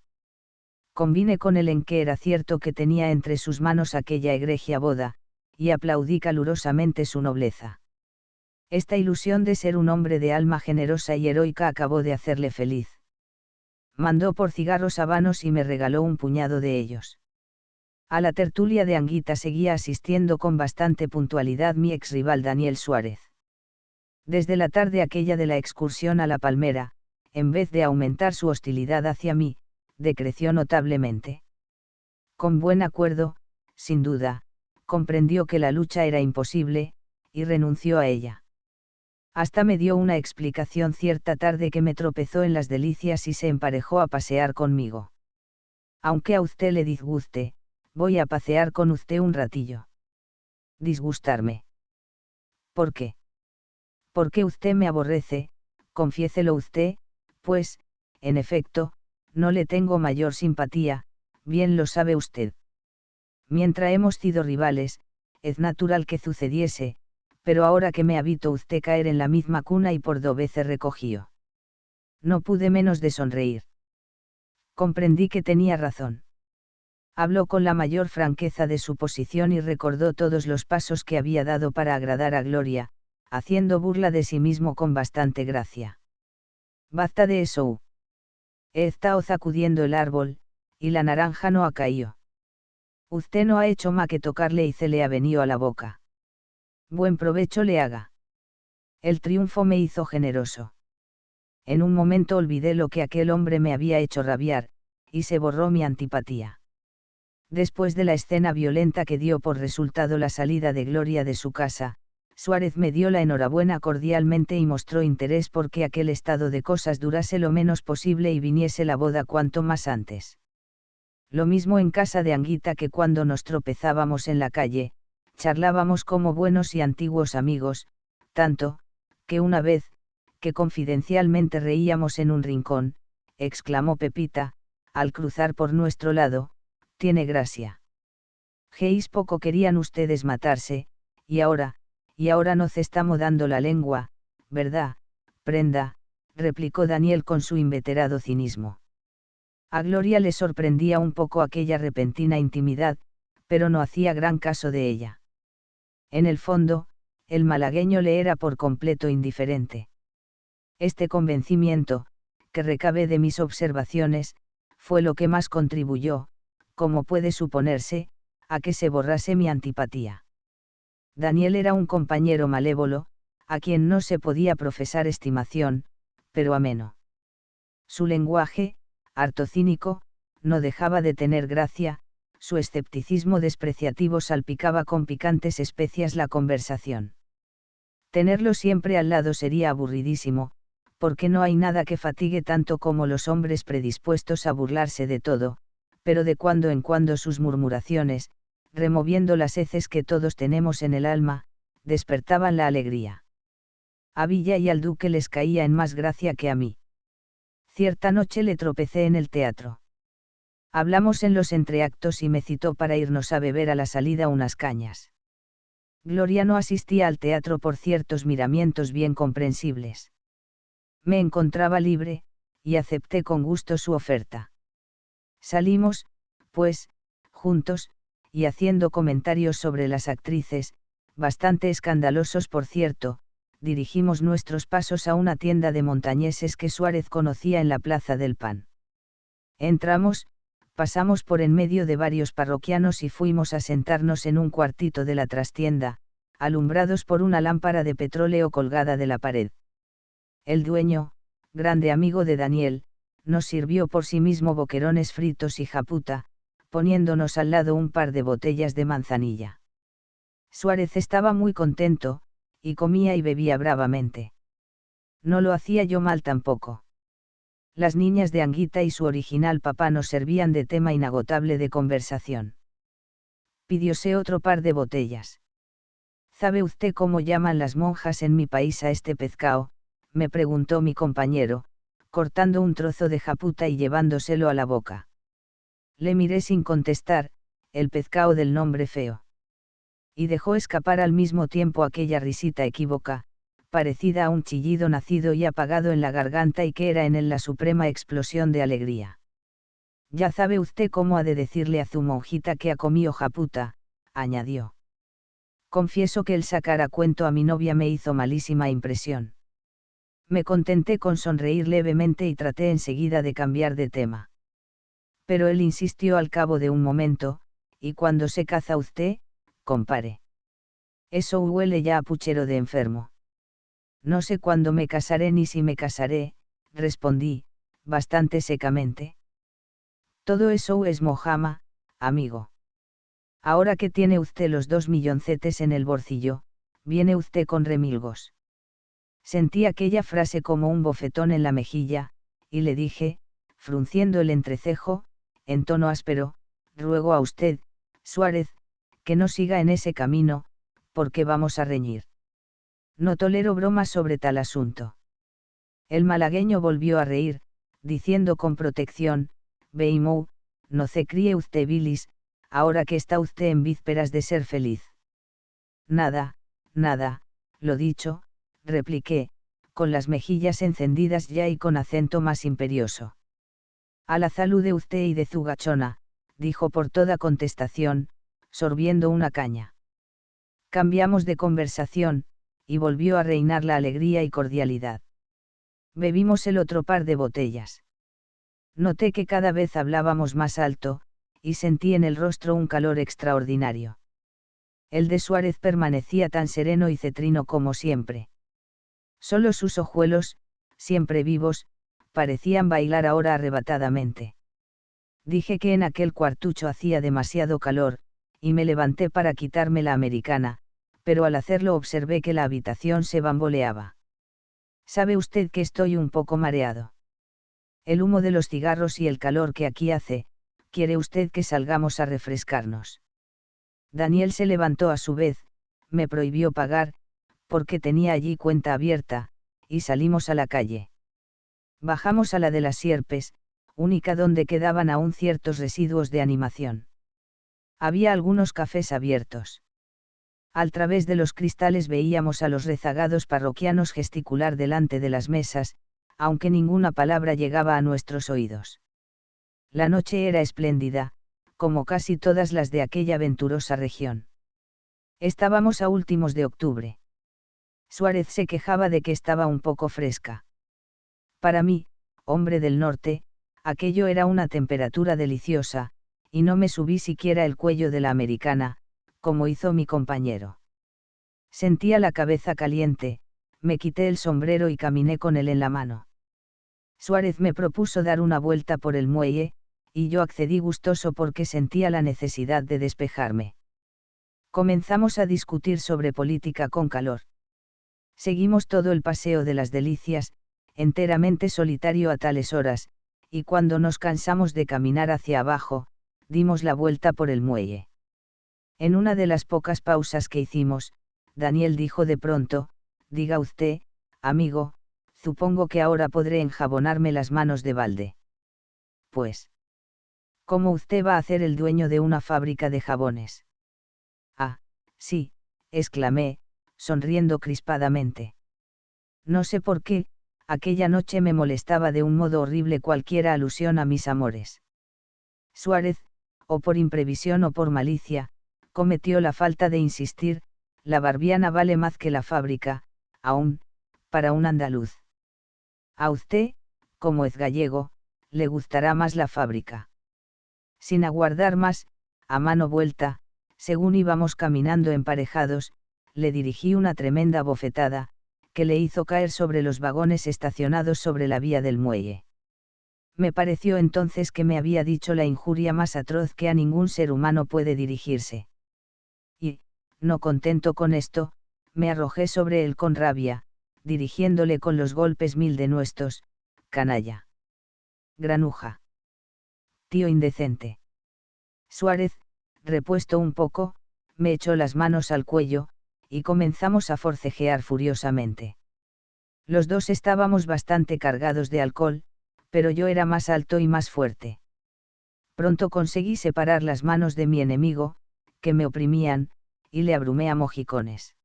Convine con él en que era cierto que tenía entre sus manos aquella egregia boda, y aplaudí calurosamente su nobleza. Esta ilusión de ser un hombre de alma generosa y heroica acabó de hacerle feliz. Mandó por cigarros habanos y me regaló un puñado de ellos. A la tertulia de Anguita seguía asistiendo con bastante puntualidad mi ex rival Daniel Suárez. Desde la tarde aquella de la excursión a la Palmera, en vez de aumentar su hostilidad hacia mí, decreció notablemente. Con buen acuerdo, sin duda, comprendió que la lucha era imposible, y renunció a ella. Hasta me dio una explicación cierta tarde que me tropezó en las delicias y se emparejó a pasear conmigo. Aunque a usted le disguste, voy a pasear con usted un ratillo. ¿Disgustarme? ¿Por qué? Porque usted me aborrece, confiéselo usted, pues, en efecto, no le tengo mayor simpatía, bien lo sabe usted. Mientras hemos sido rivales, es natural que sucediese, pero ahora que me ha visto usted caer en la misma cuna y por 2 veces recogió. No pude menos de sonreír. Comprendí que tenía razón. Habló con la mayor franqueza de su posición y recordó todos los pasos que había dado para agradar a Gloria, haciendo burla de sí mismo con bastante gracia. Basta de eso. He estado sacudiendo el árbol, y la naranja no ha caído. Usted no ha hecho más que tocarle y se le ha venido a la boca. Buen provecho le haga. El triunfo me hizo generoso. En un momento olvidé lo que aquel hombre me había hecho rabiar, y se borró mi antipatía. Después de la escena violenta que dio por resultado la salida de Gloria de su casa, Suárez me dio la enhorabuena cordialmente y mostró interés porque aquel estado de cosas durase lo menos posible y viniese la boda cuanto más antes. Lo mismo en casa de Anguita, que cuando nos tropezábamos en la calle, charlábamos como buenos y antiguos amigos, tanto, que una vez, que confidencialmente reíamos en un rincón, exclamó Pepita, al cruzar por nuestro lado: tiene gracia. Geis, poco querían ustedes matarse, y ahora nos estamos dando la lengua, ¿verdad, prenda?, replicó Daniel con su inveterado cinismo. A Gloria le sorprendía un poco aquella repentina intimidad, pero no hacía gran caso de ella. En el fondo, el malagueño le era por completo indiferente. Este convencimiento, que recabé de mis observaciones, fue lo que más contribuyó, como puede suponerse, a que se borrase mi antipatía. Daniel era un compañero malévolo, a quien no se podía profesar estimación, pero ameno. Su lenguaje, harto cínico, no dejaba de tener gracia, su escepticismo despreciativo salpicaba con picantes especias la conversación. Tenerlo siempre al lado sería aburridísimo, porque no hay nada que fatigue tanto como los hombres predispuestos a burlarse de todo, pero de cuando en cuando sus murmuraciones, removiendo las heces que todos tenemos en el alma, despertaban la alegría. A Villa y al duque les caía en más gracia que a mí. Cierta noche le tropecé en el teatro. Hablamos en los entreactos y me citó para irnos a beber a la salida unas cañas. Gloria no asistía al teatro por ciertos miramientos bien comprensibles. Me encontraba libre, y acepté con gusto su oferta. Salimos, pues, juntos, y haciendo comentarios sobre las actrices, bastante escandalosos por cierto, dirigimos nuestros pasos a una tienda de montañeses que Suárez conocía en la Plaza del Pan. Entramos, pasamos por en medio de varios parroquianos y fuimos a sentarnos en un cuartito de la trastienda, alumbrados por una lámpara de petróleo colgada de la pared. El dueño, grande amigo de Daniel, nos sirvió por sí mismo boquerones fritos y japuta, poniéndonos al lado un par de botellas de manzanilla. Suárez estaba muy contento, y comía y bebía bravamente. No lo hacía yo mal tampoco. Las niñas de Anguita y su original papá nos servían de tema inagotable de conversación. Pidióse otro par de botellas. ¿Sabe usted cómo llaman las monjas en mi país a este pescado?, me preguntó mi compañero, cortando un trozo de japuta y llevándoselo a la boca. Le miré sin contestar: el pescado del nombre feo. Y dejó escapar al mismo tiempo aquella risita equívoca, parecida a un chillido nacido y apagado en la garganta y que era en él la suprema explosión de alegría. Ya sabe usted cómo ha de decirle a su monjita que ha comido japuta, añadió. Confieso que el sacar a cuento a mi novia me hizo malísima impresión. Me contenté con sonreír levemente y traté enseguida de cambiar de tema. Pero él insistió al cabo de un momento: ¿y cuando se caza usted, compare? Eso huele ya a puchero de enfermo. No sé cuándo me casaré ni si me casaré, respondí, bastante secamente. Todo eso es mojama, amigo. Ahora que tiene usted los 2 milloncetes en el bolsillo, viene usted con remilgos. Sentí aquella frase como un bofetón en la mejilla, y le dije, frunciendo el entrecejo, en tono áspero: ruego a usted, Suárez, que no siga en ese camino, porque vamos a reñir. No tolero bromas sobre tal asunto. El malagueño volvió a reír, diciendo con protección: Beimou, no se críe usted bilis, ahora que está usted en vísperas de ser feliz. Nada, lo dicho, repliqué, con las mejillas encendidas ya y con acento más imperioso. A la salud de usted y de su gachona, dijo por toda contestación, sorbiendo una caña. Cambiamos de conversación, y volvió a reinar la alegría y cordialidad. Bebimos el otro par de botellas. Noté que cada vez hablábamos más alto, y sentí en el rostro un calor extraordinario. El de Suárez permanecía tan sereno y cetrino como siempre. Solo sus ojuelos, siempre vivos, parecían bailar ahora arrebatadamente. Dije que en aquel cuartucho hacía demasiado calor, y me levanté para quitarme la americana, pero al hacerlo observé que la habitación se bamboleaba. ¿Sabe usted que estoy un poco mareado? El humo de los cigarros y el calor que aquí hace, ¿quiere usted que salgamos a refrescarnos? Daniel se levantó a su vez, me prohibió pagar, porque tenía allí cuenta abierta, y salimos a la calle. Bajamos a la de las Sierpes, única donde quedaban aún ciertos residuos de animación. Había algunos cafés abiertos. Al través de los cristales veíamos a los rezagados parroquianos gesticular delante de las mesas, aunque ninguna palabra llegaba a nuestros oídos. La noche era espléndida, como casi todas las de aquella venturosa región. Estábamos a últimos de octubre. Suárez se quejaba de que estaba un poco fresca. Para mí, hombre del norte, aquello era una temperatura deliciosa, y no me subí siquiera el cuello de la americana, como hizo mi compañero. Sentía la cabeza caliente, me quité el sombrero y caminé con él en la mano. Suárez me propuso dar una vuelta por el muelle, y yo accedí gustoso porque sentía la necesidad de despejarme. Comenzamos a discutir sobre política con calor. Seguimos todo el paseo de las Delicias, enteramente solitario a tales horas, y cuando nos cansamos de caminar hacia abajo, dimos la vuelta por el muelle. En una de las pocas pausas que hicimos, Daniel dijo de pronto: diga usted, amigo, supongo que ahora podré enjabonarme las manos de balde. Pues, ¿cómo usted va a hacer el dueño de una fábrica de jabones? Ah, sí, exclamé, sonriendo crispadamente. No sé por qué, aquella noche me molestaba de un modo horrible cualquier alusión a mis amores. Suárez, o por imprevisión o por malicia, cometió la falta de insistir: la barbiana vale más que la fábrica, aún, para un andaluz. A usted, como es gallego, le gustará más la fábrica. Sin aguardar más, a mano vuelta, según íbamos caminando emparejados, le dirigí una tremenda bofetada, que le hizo caer sobre los vagones estacionados sobre la vía del muelle. Me pareció entonces que me había dicho la injuria más atroz que a ningún ser humano puede dirigirse. Y, no contento con esto, me arrojé sobre él con rabia, dirigiéndole con los golpes mil denuestos: canalla, granuja, tío indecente. Suárez, repuesto un poco, me echó las manos al cuello, y comenzamos a forcejear furiosamente. Los dos estábamos bastante cargados de alcohol, pero yo era más alto y más fuerte. Pronto conseguí separar las manos de mi enemigo, que me oprimían, y le abrumé a mojicones.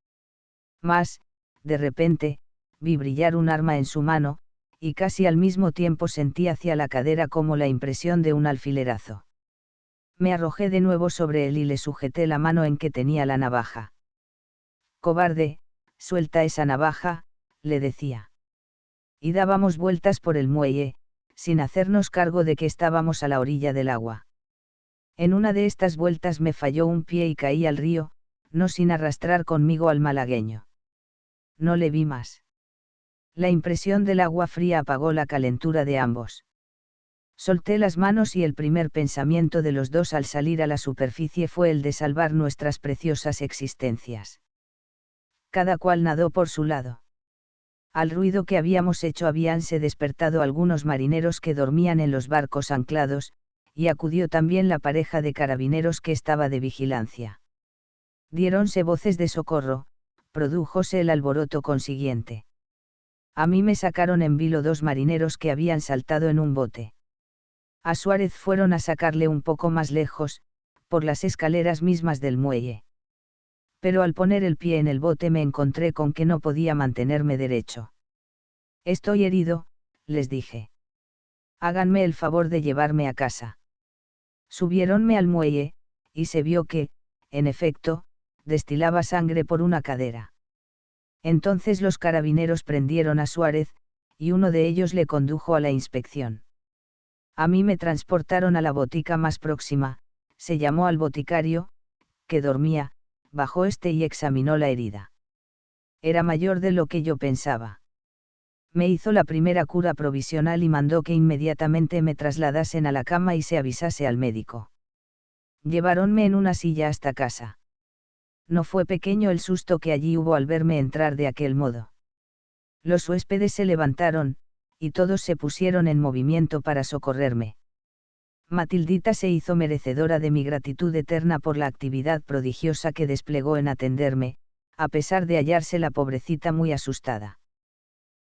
Mas, de repente, vi brillar un arma en su mano, y casi al mismo tiempo sentí hacia la cadera como la impresión de un alfilerazo. Me arrojé de nuevo sobre él y le sujeté la mano en que tenía la navaja. Cobarde, suelta esa navaja, le decía. Y dábamos vueltas por el muelle, sin hacernos cargo de que estábamos a la orilla del agua. En una de estas vueltas me falló un pie y caí al río, no sin arrastrar conmigo al malagueño. No le vi más. La impresión del agua fría apagó la calentura de ambos. Solté las manos y el primer pensamiento de los dos al salir a la superficie fue el de salvar nuestras preciosas existencias. Cada cual nadó por su lado. Al ruido que habíamos hecho habíanse despertado algunos marineros que dormían en los barcos anclados, y acudió también la pareja de carabineros que estaba de vigilancia. Diéronse voces de socorro, prodújose el alboroto consiguiente. A mí me sacaron en vilo dos marineros que habían saltado en un bote. A Suárez fueron a sacarle un poco más lejos, por las escaleras mismas del muelle. Pero al poner el pie en el bote me encontré con que no podía mantenerme derecho. Estoy herido, les dije. Háganme el favor de llevarme a casa. Subiéronme al muelle, y se vio que, en efecto, destilaba sangre por una cadera. Entonces los carabineros prendieron a Suárez, y uno de ellos le condujo a la inspección. A mí me transportaron a la botica más próxima, se llamó al boticario, que dormía, bajó y examinó la herida. Era mayor de lo que yo pensaba. Me hizo la primera cura provisional y mandó que inmediatamente me trasladasen a la cama y se avisase al médico. Lleváronme en una silla hasta casa. No fue pequeño el susto que allí hubo al verme entrar de aquel modo. Los huéspedes se levantaron, y todos se pusieron en movimiento para socorrerme. Matildita se hizo merecedora de mi gratitud eterna por la actividad prodigiosa que desplegó en atenderme, a pesar de hallarse la pobrecita muy asustada.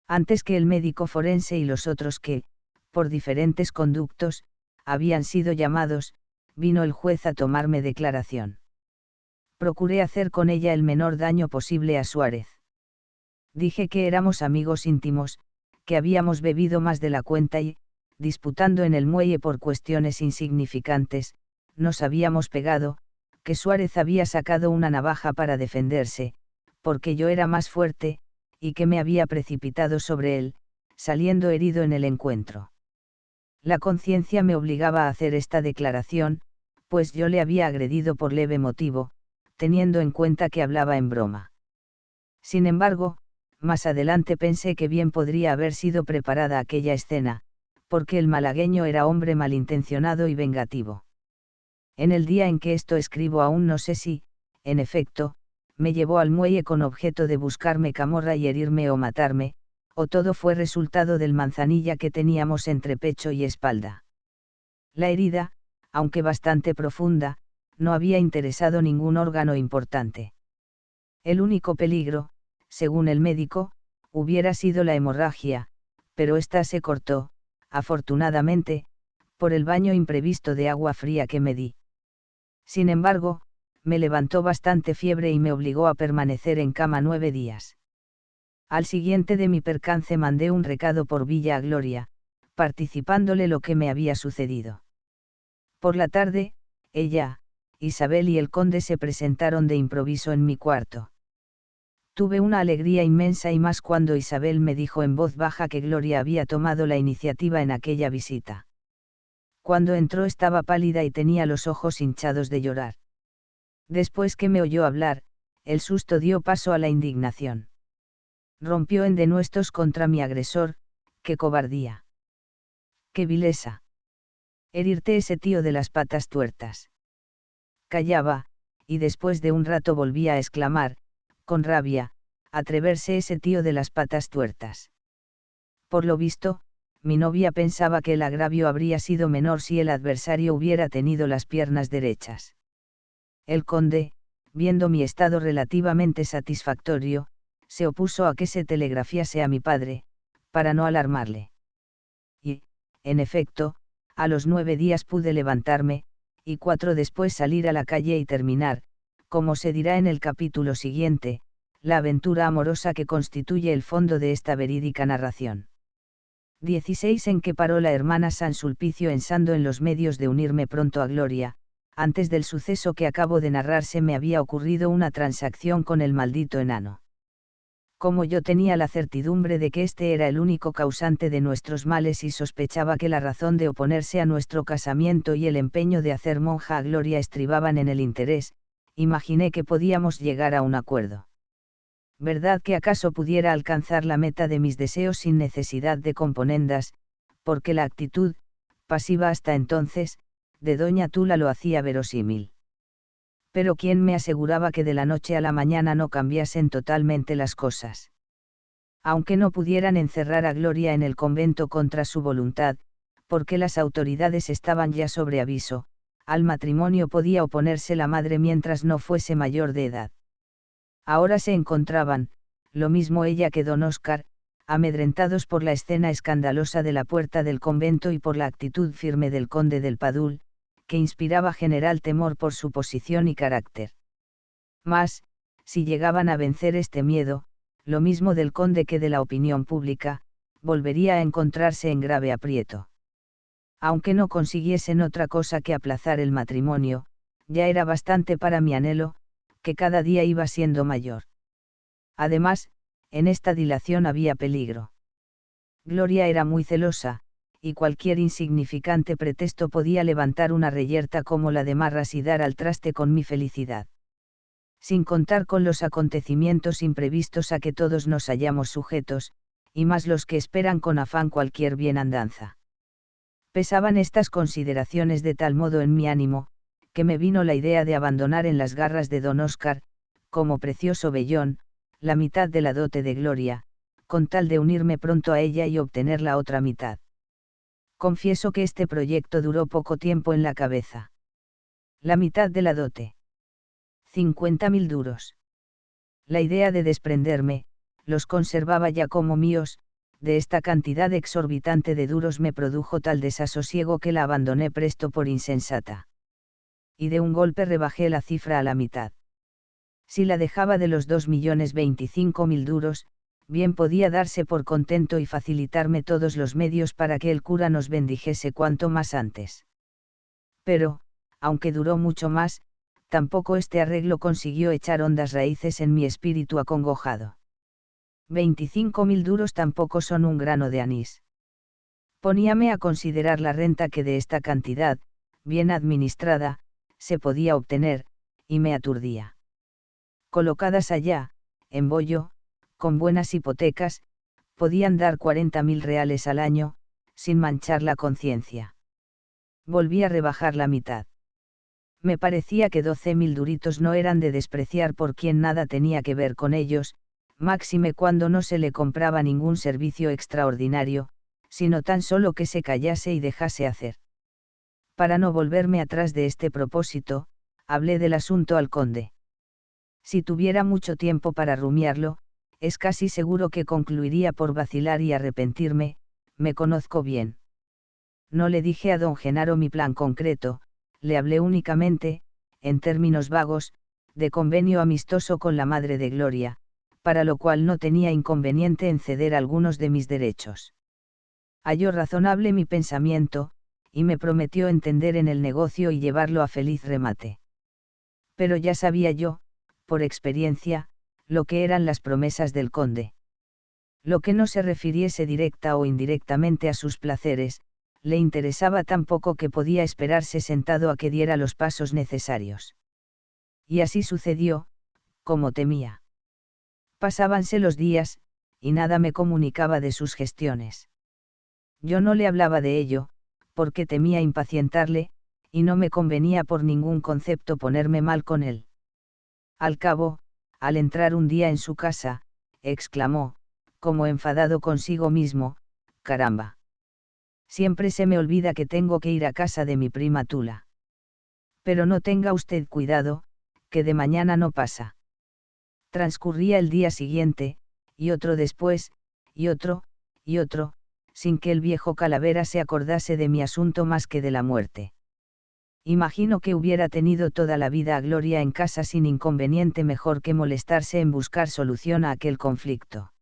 Antes que el médico forense y los otros que, por diferentes conductos, habían sido llamados, vino el juez a tomarme declaración. Procuré hacer con ella el menor daño posible a Suárez. Dije que éramos amigos íntimos, que habíamos bebido más de la cuenta y, disputando en el muelle por cuestiones insignificantes, nos habíamos pegado, que Suárez había sacado una navaja para defenderse, porque yo era más fuerte, y que me había precipitado sobre él, saliendo herido en el encuentro. La conciencia me obligaba a hacer esta declaración, pues yo le había agredido por leve motivo, teniendo en cuenta que hablaba en broma. Sin embargo, más adelante pensé que bien podría haber sido preparada aquella escena, porque el malagueño era hombre malintencionado y vengativo. En el día en que esto escribo aún no sé si, en efecto, me llevó al muelle con objeto de buscarme camorra y herirme o matarme, o todo fue resultado del manzanilla que teníamos entre pecho y espalda. La herida, aunque bastante profunda, no había interesado ningún órgano importante. El único peligro, según el médico, hubiera sido la hemorragia, pero ésta se cortó, afortunadamente, por el baño imprevisto de agua fría que me di. Sin embargo, me levantó bastante fiebre y me obligó a permanecer en cama 9 días. Al siguiente de mi percance mandé un recado por Villa Gloria, participándole lo que me había sucedido. Por la tarde, ella, Isabel y el conde se presentaron de improviso en mi cuarto. Tuve una alegría inmensa y más cuando Isabel me dijo en voz baja que Gloria había tomado la iniciativa en aquella visita. Cuando entró estaba pálida y tenía los ojos hinchados de llorar. Después que me oyó hablar, el susto dio paso a la indignación. Rompió en denuestos contra mi agresor. ¡Qué cobardía! ¡Qué vileza! Herirte ese tío de las patas tuertas. Callaba, y después de un rato volvía a exclamar, con rabia, atreverse ese tío de las patas tuertas. Por lo visto, mi novia pensaba que el agravio habría sido menor si el adversario hubiera tenido las piernas derechas. El conde, viendo mi estado relativamente satisfactorio, se opuso a que se telegrafiase a mi padre, para no alarmarle. Y, en efecto, a los 9 días pude levantarme, y 4 después salir a la calle y terminar, como se dirá en el capítulo siguiente, la aventura amorosa que constituye el fondo de esta verídica narración. 16 En que paró la hermana San Sulpicio pensando en los medios de unirme pronto a Gloria. Antes del suceso que acabo de narrar se me había ocurrido una transacción con el maldito enano. Como yo tenía la certidumbre de que este era el único causante de nuestros males y sospechaba que la razón de oponerse a nuestro casamiento y el empeño de hacer monja a Gloria estribaban en el interés, imaginé que podíamos llegar a un acuerdo. ¿Verdad que acaso pudiera alcanzar la meta de mis deseos sin necesidad de componendas, porque la actitud, pasiva hasta entonces, de doña Tula lo hacía verosímil? Pero ¿quién me aseguraba que de la noche a la mañana no cambiasen totalmente las cosas? Aunque no pudieran encerrar a Gloria en el convento contra su voluntad, porque las autoridades estaban ya sobre aviso, al matrimonio podía oponerse la madre mientras no fuese mayor de edad. Ahora se encontraban, lo mismo ella que don Óscar, amedrentados por la escena escandalosa de la puerta del convento y por la actitud firme del conde del Padul, que inspiraba general temor por su posición y carácter. Mas, si llegaban a vencer este miedo, lo mismo del conde que de la opinión pública, volvería a encontrarse en grave aprieto. Aunque no consiguiesen otra cosa que aplazar el matrimonio, ya era bastante para mi anhelo, que cada día iba siendo mayor. Además, en esta dilación había peligro. Gloria era muy celosa, y cualquier insignificante pretexto podía levantar una reyerta como la de Marras y dar al traste con mi felicidad. Sin contar con los acontecimientos imprevistos a que todos nos hallamos sujetos, y más los que esperan con afán cualquier bienandanza. Pesaban estas consideraciones de tal modo en mi ánimo, que me vino la idea de abandonar en las garras de don Oscar, como precioso vellón, la mitad de la dote de Gloria, con tal de unirme pronto a ella y obtener la otra mitad. Confieso que este proyecto duró poco tiempo en la cabeza. La mitad de la dote. 50.000 duros. La idea de desprenderme, los conservaba ya como míos, de esta cantidad exorbitante de duros me produjo tal desasosiego que la abandoné presto por insensata. Y de un golpe rebajé la cifra a la mitad. Si la dejaba de los 2.025.000 duros, bien podía darse por contento y facilitarme todos los medios para que el cura nos bendijese cuanto más antes. Pero, aunque duró mucho más, tampoco este arreglo consiguió echar hondas raíces en mi espíritu acongojado. 25.000 duros tampoco son un grano de anís. Poníame a considerar la renta que de esta cantidad, bien administrada, se podía obtener, y me aturdía. Colocadas allá, en Bollo, con buenas hipotecas, podían dar 40.000 reales al año, sin manchar la conciencia. Volví a rebajar la mitad. Me parecía que 12.000 duritos no eran de despreciar por quien nada tenía que ver con ellos, máxime cuando no se le compraba ningún servicio extraordinario, sino tan solo que se callase y dejase hacer. Para no volverme atrás de este propósito, hablé del asunto al conde. Si tuviera mucho tiempo para rumiarlo, es casi seguro que concluiría por vacilar y arrepentirme, me conozco bien. No le dije a don Genaro mi plan concreto, le hablé únicamente, en términos vagos, de convenio amistoso con la madre de Gloria, para lo cual no tenía inconveniente en ceder algunos de mis derechos. Halló razonable mi pensamiento, y me prometió entender en el negocio y llevarlo a feliz remate. Pero ya sabía yo, por experiencia, lo que eran las promesas del conde. Lo que no se refiriese directa o indirectamente a sus placeres, le interesaba tan poco que podía esperarse sentado a que diera los pasos necesarios. Y así sucedió, como temía. Pasábanse los días, y nada me comunicaba de sus gestiones. Yo no le hablaba de ello, porque temía impacientarle, y no me convenía por ningún concepto ponerme mal con él. Al cabo, al entrar un día en su casa, exclamó, como enfadado consigo mismo, «Caramba. Siempre se me olvida que tengo que ir a casa de mi prima Tula. Pero no tenga usted cuidado, que de mañana no pasa». Transcurría el día siguiente, y otro después, y otro, sin que el viejo Calavera se acordase de mi asunto más que de la muerte. Imagino que hubiera tenido toda la vida a Gloria en casa sin inconveniente mejor que molestarse en buscar solución a aquel conflicto.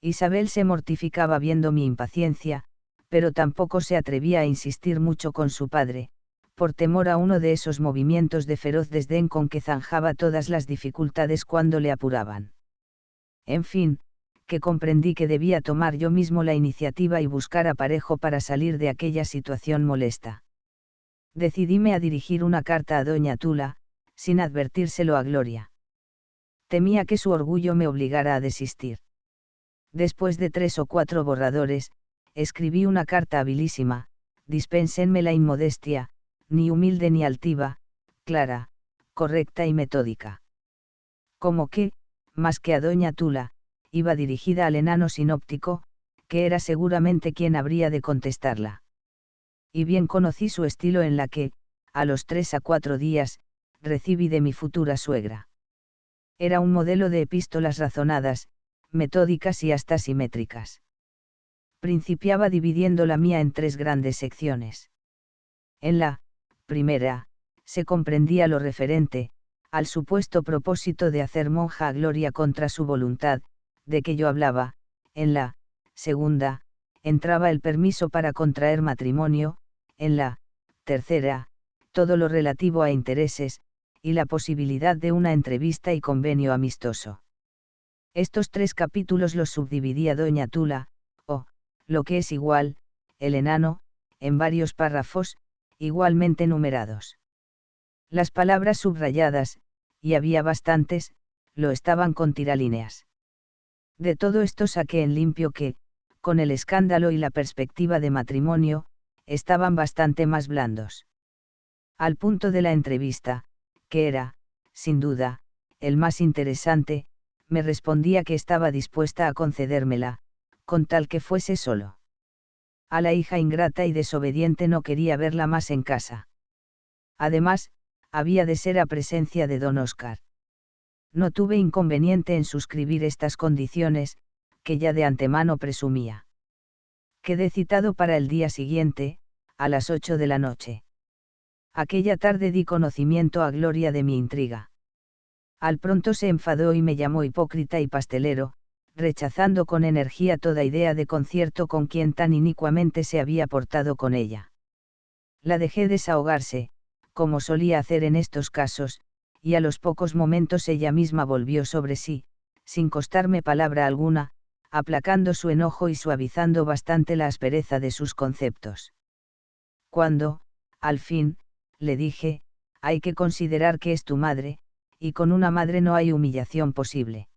Isabel se mortificaba viendo mi impaciencia, pero tampoco se atrevía a insistir mucho con su padre, por temor a uno de esos movimientos de feroz desdén con que zanjaba todas las dificultades cuando le apuraban. En fin, que comprendí que debía tomar yo mismo la iniciativa y buscar aparejo para salir de aquella situación molesta. Decidíme a dirigir una carta a doña Tula, sin advertírselo a Gloria. Temía que su orgullo me obligara a desistir. Después de 3 o 4 borradores, escribí una carta habilísima, dispénsenme la inmodestia, ni humilde ni altiva, clara, correcta y metódica. Como que, más que a doña Tula, iba dirigida al enano sinóptico, que era seguramente quien habría de contestarla. Y bien conocí su estilo en la que, a los 3 a 4 días, recibí de mi futura suegra. Era un modelo de epístolas razonadas, metódicas y hasta simétricas. Principiaba dividiendo la mía en 3 grandes secciones. En la primera, se comprendía lo referente, al supuesto propósito de hacer monja a Gloria contra su voluntad, de que yo hablaba. En la segunda, entraba el permiso para contraer matrimonio. En la tercera, todo lo relativo a intereses, y la posibilidad de una entrevista y convenio amistoso. Estos 3 capítulos los subdividía doña Tula, o, lo que es igual, el enano, en varios párrafos, igualmente numerados. Las palabras subrayadas, y había bastantes, lo estaban con tiralíneas. De todo esto saqué en limpio que, con el escándalo y la perspectiva de matrimonio, estaban bastante más blandos. Al punto de la entrevista, que era, sin duda, el más interesante, me respondía que estaba dispuesta a concedérmela, con tal que fuese solo. A la hija ingrata y desobediente no quería verla más en casa. Además, había de ser a presencia de don Oscar. No tuve inconveniente en suscribir estas condiciones, que ya de antemano presumía. Quedé citado para el día siguiente, a las 8 de la noche. Aquella tarde di conocimiento a Gloria de mi intriga. Al pronto se enfadó y me llamó hipócrita y pastelero, rechazando con energía toda idea de concierto con quien tan inicuamente se había portado con ella. La dejé desahogarse, como solía hacer en estos casos, y a los pocos momentos ella misma volvió sobre sí, sin costarme palabra alguna, aplacando su enojo y suavizando bastante la aspereza de sus conceptos. Cuando, al fin, le dije, hay que considerar que es tu madre, y con una madre no hay humillación posible.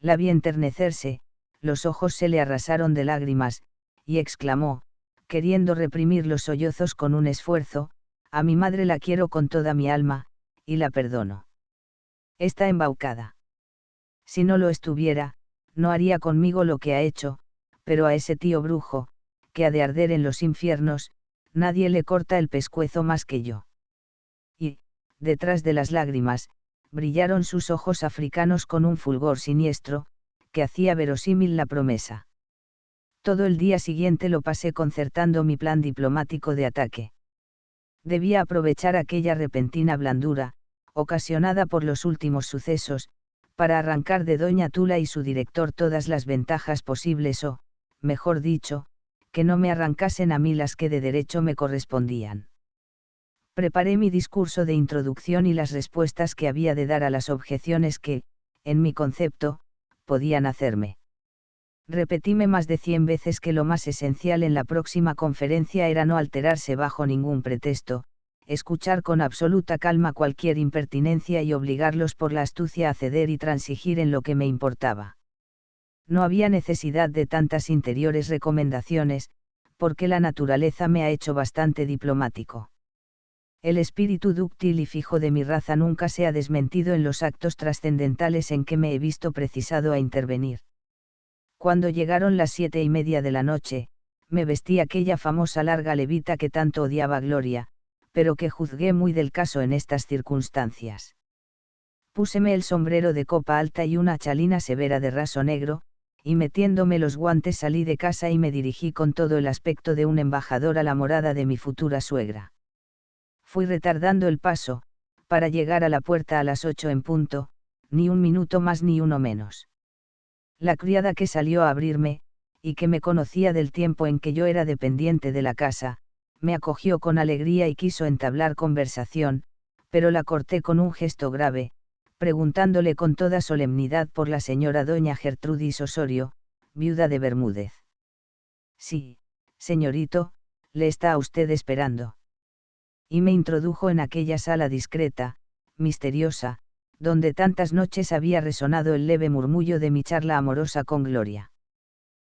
La vi enternecerse, los ojos se le arrasaron de lágrimas, y exclamó, queriendo reprimir los sollozos con un esfuerzo, a mi madre la quiero con toda mi alma, y la perdono. Está embaucada. Si no lo estuviera, no haría conmigo lo que ha hecho, pero a ese tío brujo, que ha de arder en los infiernos, nadie le corta el pescuezo más que yo. Y, detrás de las lágrimas, brillaron sus ojos africanos con un fulgor siniestro, que hacía verosímil la promesa. Todo el día siguiente lo pasé concertando mi plan diplomático de ataque. Debía aprovechar aquella repentina blandura, ocasionada por los últimos sucesos, para arrancar de doña Tula y su director todas las ventajas posibles o, mejor dicho, que no me arrancasen a mí las que de derecho me correspondían. Preparé mi discurso de introducción y las respuestas que había de dar a las objeciones que, en mi concepto, podían hacerme. Repetíme más de 100 veces que lo más esencial en la próxima conferencia era no alterarse bajo ningún pretexto, escuchar con absoluta calma cualquier impertinencia y obligarlos por la astucia a ceder y transigir en lo que me importaba. No había necesidad de tantas interiores recomendaciones, porque la naturaleza me ha hecho bastante diplomático. El espíritu dúctil y fijo de mi raza nunca se ha desmentido en los actos trascendentales en que me he visto precisado a intervenir. Cuando llegaron las 7:30 de la noche, me vestí aquella famosa larga levita que tanto odiaba Gloria, pero que juzgué muy del caso en estas circunstancias. Púseme el sombrero de copa alta y una chalina severa de raso negro, y metiéndome los guantes salí de casa y me dirigí con todo el aspecto de un embajador a la morada de mi futura suegra. Fui retardando el paso, para llegar a la puerta a las 8 en punto, ni un minuto más ni uno menos. La criada que salió a abrirme, y que me conocía del tiempo en que yo era dependiente de la casa, me acogió con alegría y quiso entablar conversación, pero la corté con un gesto grave, preguntándole con toda solemnidad por la señora doña Gertrudis Osorio, viuda de Bermúdez. Sí, señorito, le está a usted esperando. Y me introdujo en aquella sala discreta, misteriosa, donde tantas noches había resonado el leve murmullo de mi charla amorosa con Gloria.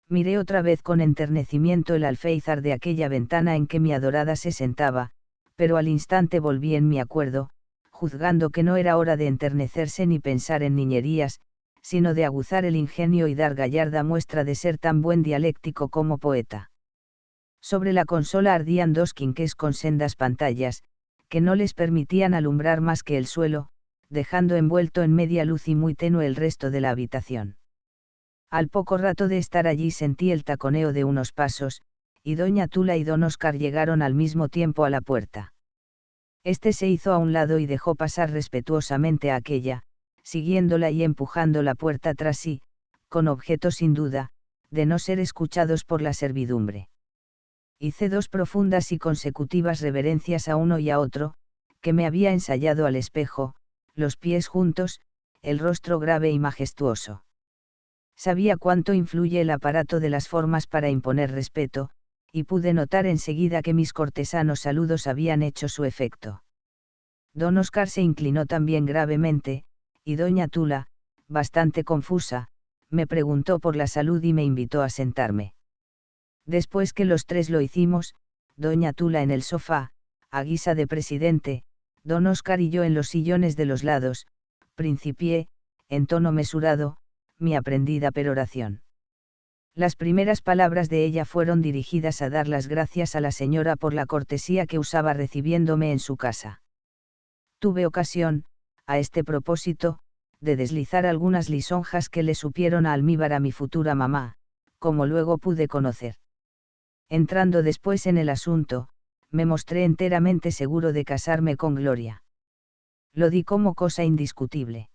Miré otra vez con enternecimiento el alféizar de aquella ventana en que mi adorada se sentaba, pero al instante volví en mi acuerdo, juzgando que no era hora de enternecerse ni pensar en niñerías, sino de aguzar el ingenio y dar gallarda muestra de ser tan buen dialéctico como poeta. Sobre la consola ardían 2 quinqués con sendas pantallas, que no les permitían alumbrar más que el suelo, dejando envuelto en media luz y muy tenue el resto de la habitación. Al poco rato de estar allí sentí el taconeo de unos pasos, y doña Tula y don Oscar llegaron al mismo tiempo a la puerta. Este se hizo a un lado y dejó pasar respetuosamente a aquella, siguiéndola y empujando la puerta tras sí, con objeto sin duda, de no ser escuchados por la servidumbre. Hice 2 profundas y consecutivas reverencias a uno y a otro, que me había ensayado al espejo, los pies juntos, el rostro grave y majestuoso. Sabía cuánto influye el aparato de las formas para imponer respeto, y pude notar enseguida que mis cortesanos saludos habían hecho su efecto. Don Oscar se inclinó también gravemente, y doña Tula, bastante confusa, me preguntó por la salud y me invitó a sentarme. Después que los tres lo hicimos, doña Tula en el sofá, a guisa de presidente, don Oscar y yo en los sillones de los lados, principié, en tono mesurado, mi aprendida peroración. Las primeras palabras de ella fueron dirigidas a dar las gracias a la señora por la cortesía que usaba recibiéndome en su casa. Tuve ocasión, a este propósito, de deslizar algunas lisonjas que le supieron a almíbar a mi futura mamá, como luego pude conocer. Entrando después en el asunto, me mostré enteramente seguro de casarme con Gloria. Lo di como cosa indiscutible.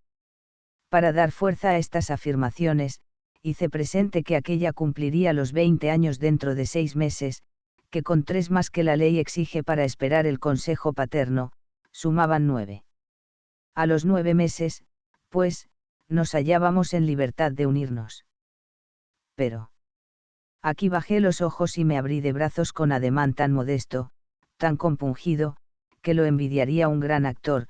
Para dar fuerza a estas afirmaciones, hice presente que aquella cumpliría los 20 años dentro de 6 meses, que con 3 más que la ley exige para esperar el consejo paterno, sumaban 9. A los 9 meses, pues, nos hallábamos en libertad de unirnos. Pero aquí bajé los ojos y me abrí de brazos con ademán tan modesto, tan compungido, que lo envidiaría un gran actor,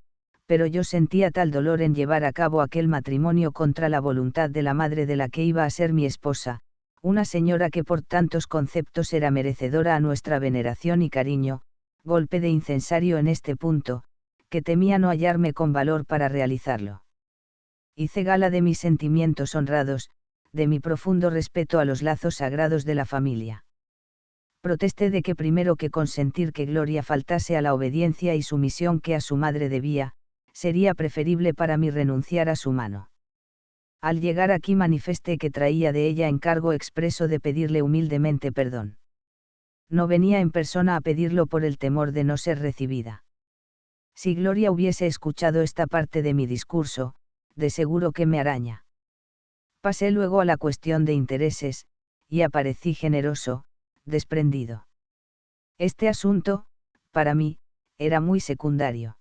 pero yo sentía tal dolor en llevar a cabo aquel matrimonio contra la voluntad de la madre de la que iba a ser mi esposa, una señora que por tantos conceptos era merecedora a nuestra veneración y cariño, golpe de incensario en este punto, que temía no hallarme con valor para realizarlo. Hice gala de mis sentimientos honrados, de mi profundo respeto a los lazos sagrados de la familia. Protesté de que primero que consentir que Gloria faltase a la obediencia y sumisión que a su madre debía, sería preferible para mí renunciar a su mano. Al llegar aquí manifesté que traía de ella encargo expreso de pedirle humildemente perdón. No venía en persona a pedirlo por el temor de no ser recibida. Si Gloria hubiese escuchado esta parte de mi discurso, de seguro que me araña. Pasé luego a la cuestión de intereses, y aparecí generoso, desprendido. Este asunto, para mí, era muy secundario.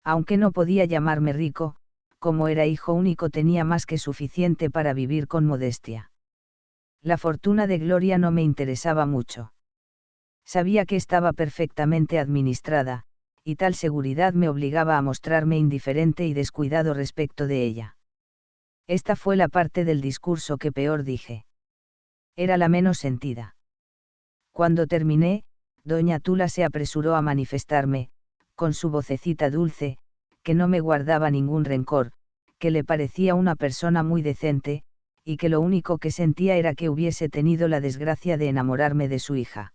Aunque no podía llamarme rico, como era hijo único tenía más que suficiente para vivir con modestia. La fortuna de Gloria no me interesaba mucho. Sabía que estaba perfectamente administrada, y tal seguridad me obligaba a mostrarme indiferente y descuidado respecto de ella. Esta fue la parte del discurso que peor dije. Era la menos sentida. Cuando terminé, doña Tula se apresuró a manifestarme, con su vocecita dulce, que no me guardaba ningún rencor, que le parecía una persona muy decente, y que lo único que sentía era que hubiese tenido la desgracia de enamorarme de su hija.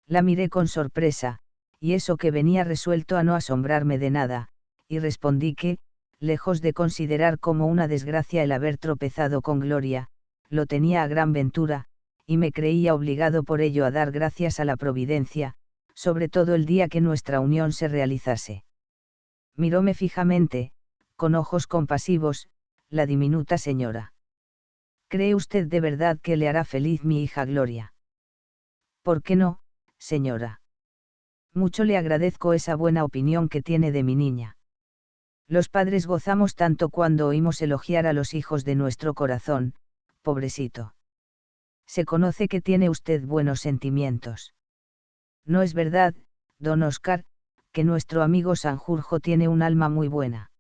La miré con sorpresa, y eso que venía resuelto a no asombrarme de nada, y respondí que, lejos de considerar como una desgracia el haber tropezado con Gloria, lo tenía a gran ventura, y me creía obligado por ello a dar gracias a la providencia, sobre todo el día que nuestra unión se realizase. Miróme fijamente, con ojos compasivos, la diminuta señora. ¿Cree usted de verdad que le hará feliz mi hija Gloria? ¿Por qué no, señora? Mucho le agradezco esa buena opinión que tiene de mi niña. Los padres gozamos tanto cuando oímos elogiar a los hijos de nuestro corazón, pobrecito. Se conoce que tiene usted buenos sentimientos. No es verdad, don Oscar, que nuestro amigo Sanjurjo tiene un alma muy buena.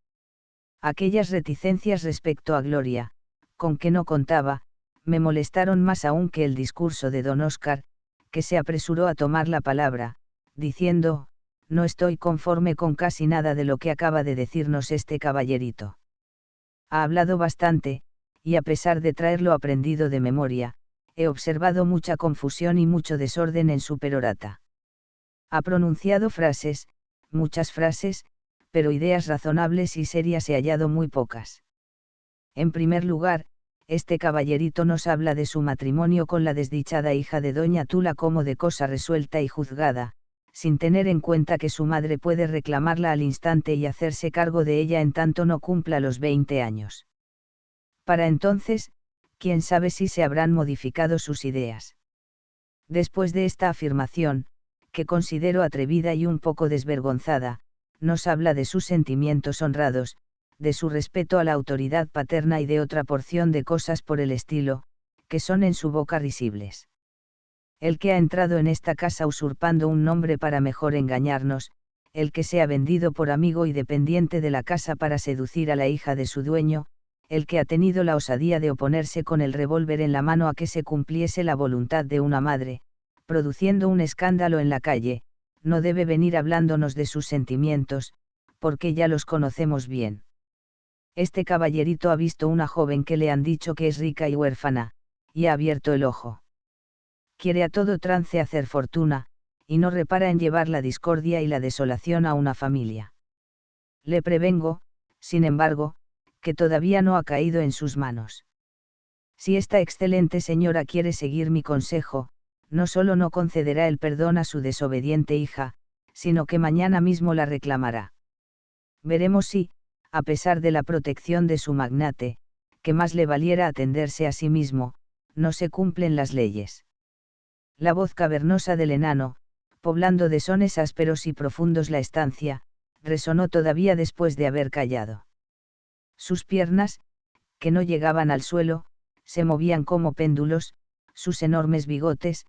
Aquellas reticencias respecto a Gloria, con que no contaba, me molestaron más aún que el discurso de don Oscar, que se apresuró a tomar la palabra, diciendo, no estoy conforme con casi nada de lo que acaba de decirnos este caballerito. Ha hablado bastante, y a pesar de traerlo aprendido de memoria, he observado mucha confusión y mucho desorden en su perorata. Ha pronunciado frases, muchas frases, pero ideas razonables y serias he hallado muy pocas. En primer lugar, este caballerito nos habla de su matrimonio con la desdichada hija de doña Tula como de cosa resuelta y juzgada, sin tener en cuenta que su madre puede reclamarla al instante y hacerse cargo de ella en tanto no cumpla los 20 años. Para entonces, quién sabe si se habrán modificado sus ideas. Después de esta afirmación, que considero atrevida y un poco desvergonzada, nos habla de sus sentimientos honrados, de su respeto a la autoridad paterna y de otra porción de cosas por el estilo, que son en su boca risibles. El que ha entrado en esta casa usurpando un nombre para mejor engañarnos, el que se ha vendido por amigo y dependiente de la casa para seducir a la hija de su dueño, el que ha tenido la osadía de oponerse con el revólver en la mano a que se cumpliese la voluntad de una madre, produciendo un escándalo en la calle, no debe venir hablándonos de sus sentimientos, porque ya los conocemos bien. Este caballerito ha visto una joven que le han dicho que es rica y huérfana, y ha abierto el ojo. Quiere a todo trance hacer fortuna, y no repara en llevar la discordia y la desolación a una familia. Le prevengo, sin embargo, que todavía no ha caído en sus manos. Si esta excelente señora quiere seguir mi consejo, no solo no concederá el perdón a su desobediente hija, sino que mañana mismo la reclamará. Veremos si, a pesar de la protección de su magnate, que más le valiera atenderse a sí mismo, no se cumplen las leyes. La voz cavernosa del enano, poblando de sones ásperos y profundos la estancia, resonó todavía después de haber callado. Sus piernas, que no llegaban al suelo, se movían como péndulos, sus enormes bigotes,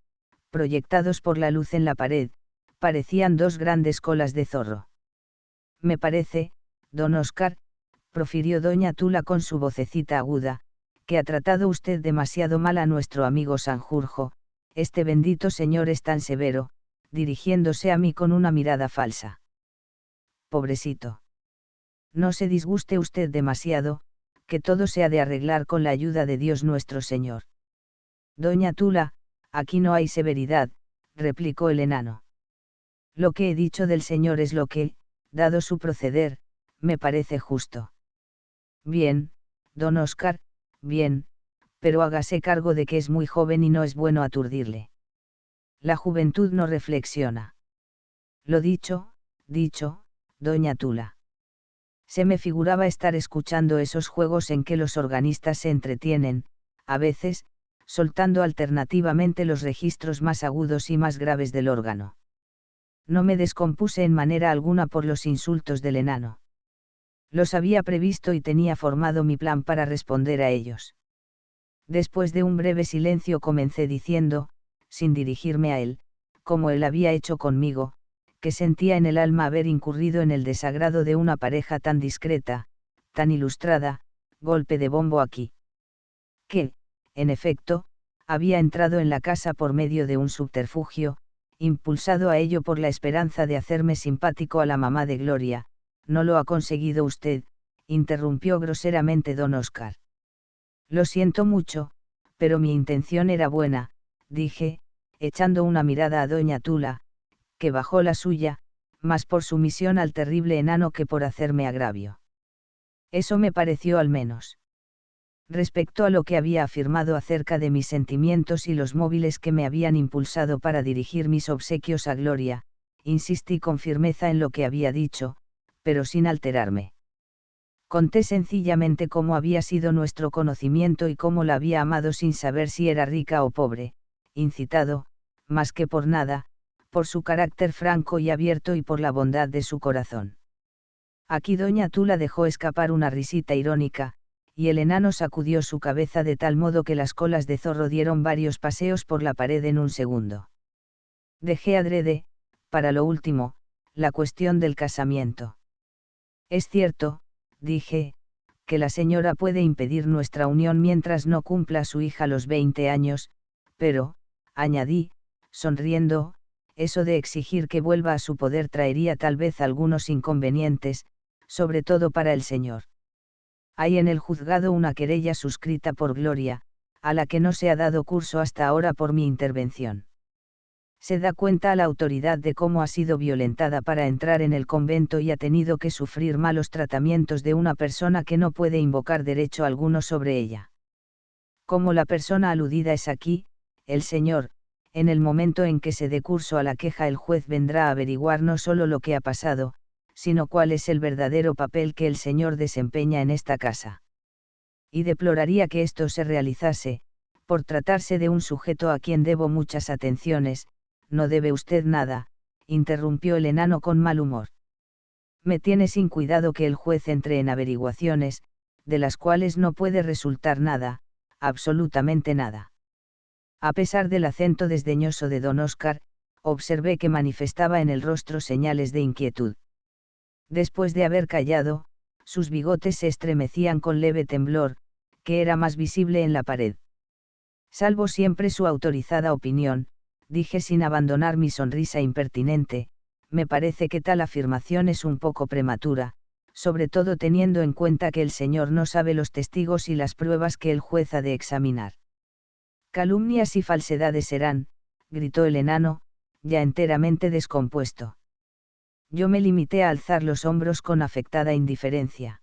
proyectados por la luz en la pared, parecían dos grandes colas de zorro. Me parece, don Oscar, profirió doña Tula con su vocecita aguda, que ha tratado usted demasiado mal a nuestro amigo Sanjurjo, este bendito señor es tan severo, dirigiéndose a mí con una mirada falsa. Pobrecito. No se disguste usted demasiado, que todo se ha de arreglar con la ayuda de Dios nuestro Señor. Doña Tula, aquí no hay severidad, replicó el enano. Lo que he dicho del Señor es lo que, dado su proceder, me parece justo. Bien, don Oscar, bien, pero hágase cargo de que es muy joven y no es bueno aturdirle. La juventud no reflexiona. Lo dicho, doña Tula. Se me figuraba estar escuchando esos juegos en que los organistas se entretienen, a veces, soltando alternativamente los registros más agudos y más graves del órgano. No me descompuse en manera alguna por los insultos del enano. Los había previsto y tenía formado mi plan para responder a ellos. Después de un breve silencio comencé diciendo, sin dirigirme a él, como él había hecho conmigo, que sentía en el alma haber incurrido en el desagrado de una pareja tan discreta, tan ilustrada, golpe de bombo aquí. Que, en efecto, había entrado en la casa por medio de un subterfugio, impulsado a ello por la esperanza de hacerme simpático a la mamá de Gloria. No lo ha conseguido usted, interrumpió groseramente don Oscar. Lo siento mucho, pero mi intención era buena, dije, echando una mirada a doña Tula, que bajó la suya, más por sumisión al terrible enano que por hacerme agravio. Eso me pareció al menos. Respecto a lo que había afirmado acerca de mis sentimientos y los móviles que me habían impulsado para dirigir mis obsequios a Gloria, insistí con firmeza en lo que había dicho, pero sin alterarme. Conté sencillamente cómo había sido nuestro conocimiento y cómo la había amado sin saber si era rica o pobre, incitado, más que por nada, por su carácter franco y abierto y por la bondad de su corazón. Aquí doña Tula dejó escapar una risita irónica, y el enano sacudió su cabeza de tal modo que las colas de zorro dieron varios paseos por la pared en un segundo. Dejé adrede, para lo último, la cuestión del casamiento. Es cierto, dije, que la señora puede impedir nuestra unión mientras no cumpla su hija los 20 años, pero, añadí, sonriendo, eso de exigir que vuelva a su poder traería tal vez algunos inconvenientes, sobre todo para el señor. Hay en el juzgado una querella suscrita por Gloria, a la que no se ha dado curso hasta ahora por mi intervención. Se da cuenta a la autoridad de cómo ha sido violentada para entrar en el convento y ha tenido que sufrir malos tratamientos de una persona que no puede invocar derecho alguno sobre ella. Como la persona aludida es aquí, el señor, en el momento en que se dé curso a la queja el juez vendrá a averiguar no solo lo que ha pasado, sino cuál es el verdadero papel que el señor desempeña en esta casa. Y deploraría que esto se realizase, por tratarse de un sujeto a quien debo muchas atenciones. No debe usted nada, interrumpió el enano con mal humor. Me tiene sin cuidado que el juez entre en averiguaciones, de las cuales no puede resultar nada, absolutamente nada. A pesar del acento desdeñoso de don Oscar, observé que manifestaba en el rostro señales de inquietud. Después de haber callado, sus bigotes se estremecían con leve temblor, que era más visible en la pared. Salvo siempre su autorizada opinión, dije sin abandonar mi sonrisa impertinente, me parece que tal afirmación es un poco prematura, sobre todo teniendo en cuenta que el señor no sabe los testigos y las pruebas que el juez ha de examinar. Calumnias y falsedades serán, gritó el enano, ya enteramente descompuesto. Yo me limité a alzar los hombros con afectada indiferencia.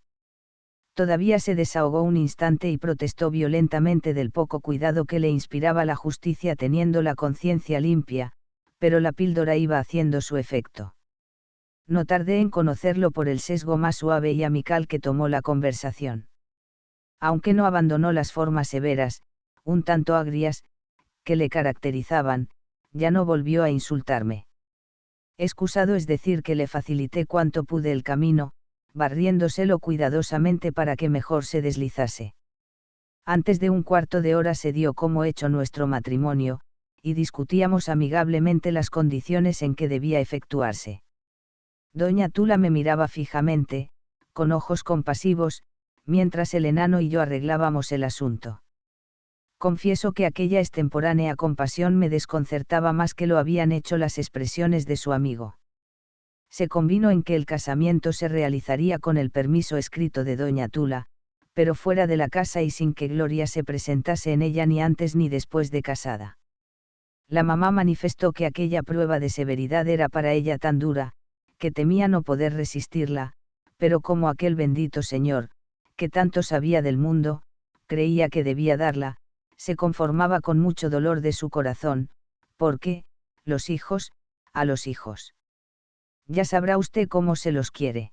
Todavía se desahogó un instante y protestó violentamente del poco cuidado que le inspiraba la justicia teniendo la conciencia limpia, pero la píldora iba haciendo su efecto. No tardé en conocerlo por el sesgo más suave y amical que tomó la conversación. Aunque no abandonó las formas severas, un tanto agrias, que le caracterizaban, ya no volvió a insultarme. Excusado es decir que le facilité cuanto pude el camino, barriéndoselo cuidadosamente para que mejor se deslizase. Antes de un cuarto de hora se dio como hecho nuestro matrimonio, y discutíamos amigablemente las condiciones en que debía efectuarse. Doña Tula me miraba fijamente, con ojos compasivos, mientras el enano y yo arreglábamos el asunto. Confieso que aquella extemporánea compasión me desconcertaba más que lo habían hecho las expresiones de su amigo. Se convino en que el casamiento se realizaría con el permiso escrito de doña Tula, pero fuera de la casa y sin que Gloria se presentase en ella ni antes ni después de casada. La mamá manifestó que aquella prueba de severidad era para ella tan dura, que temía no poder resistirla, pero como aquel bendito señor, que tanto sabía del mundo, creía que debía darla, se conformaba con mucho dolor de su corazón, porque, los hijos, a los hijos. Ya sabrá usted cómo se los quiere.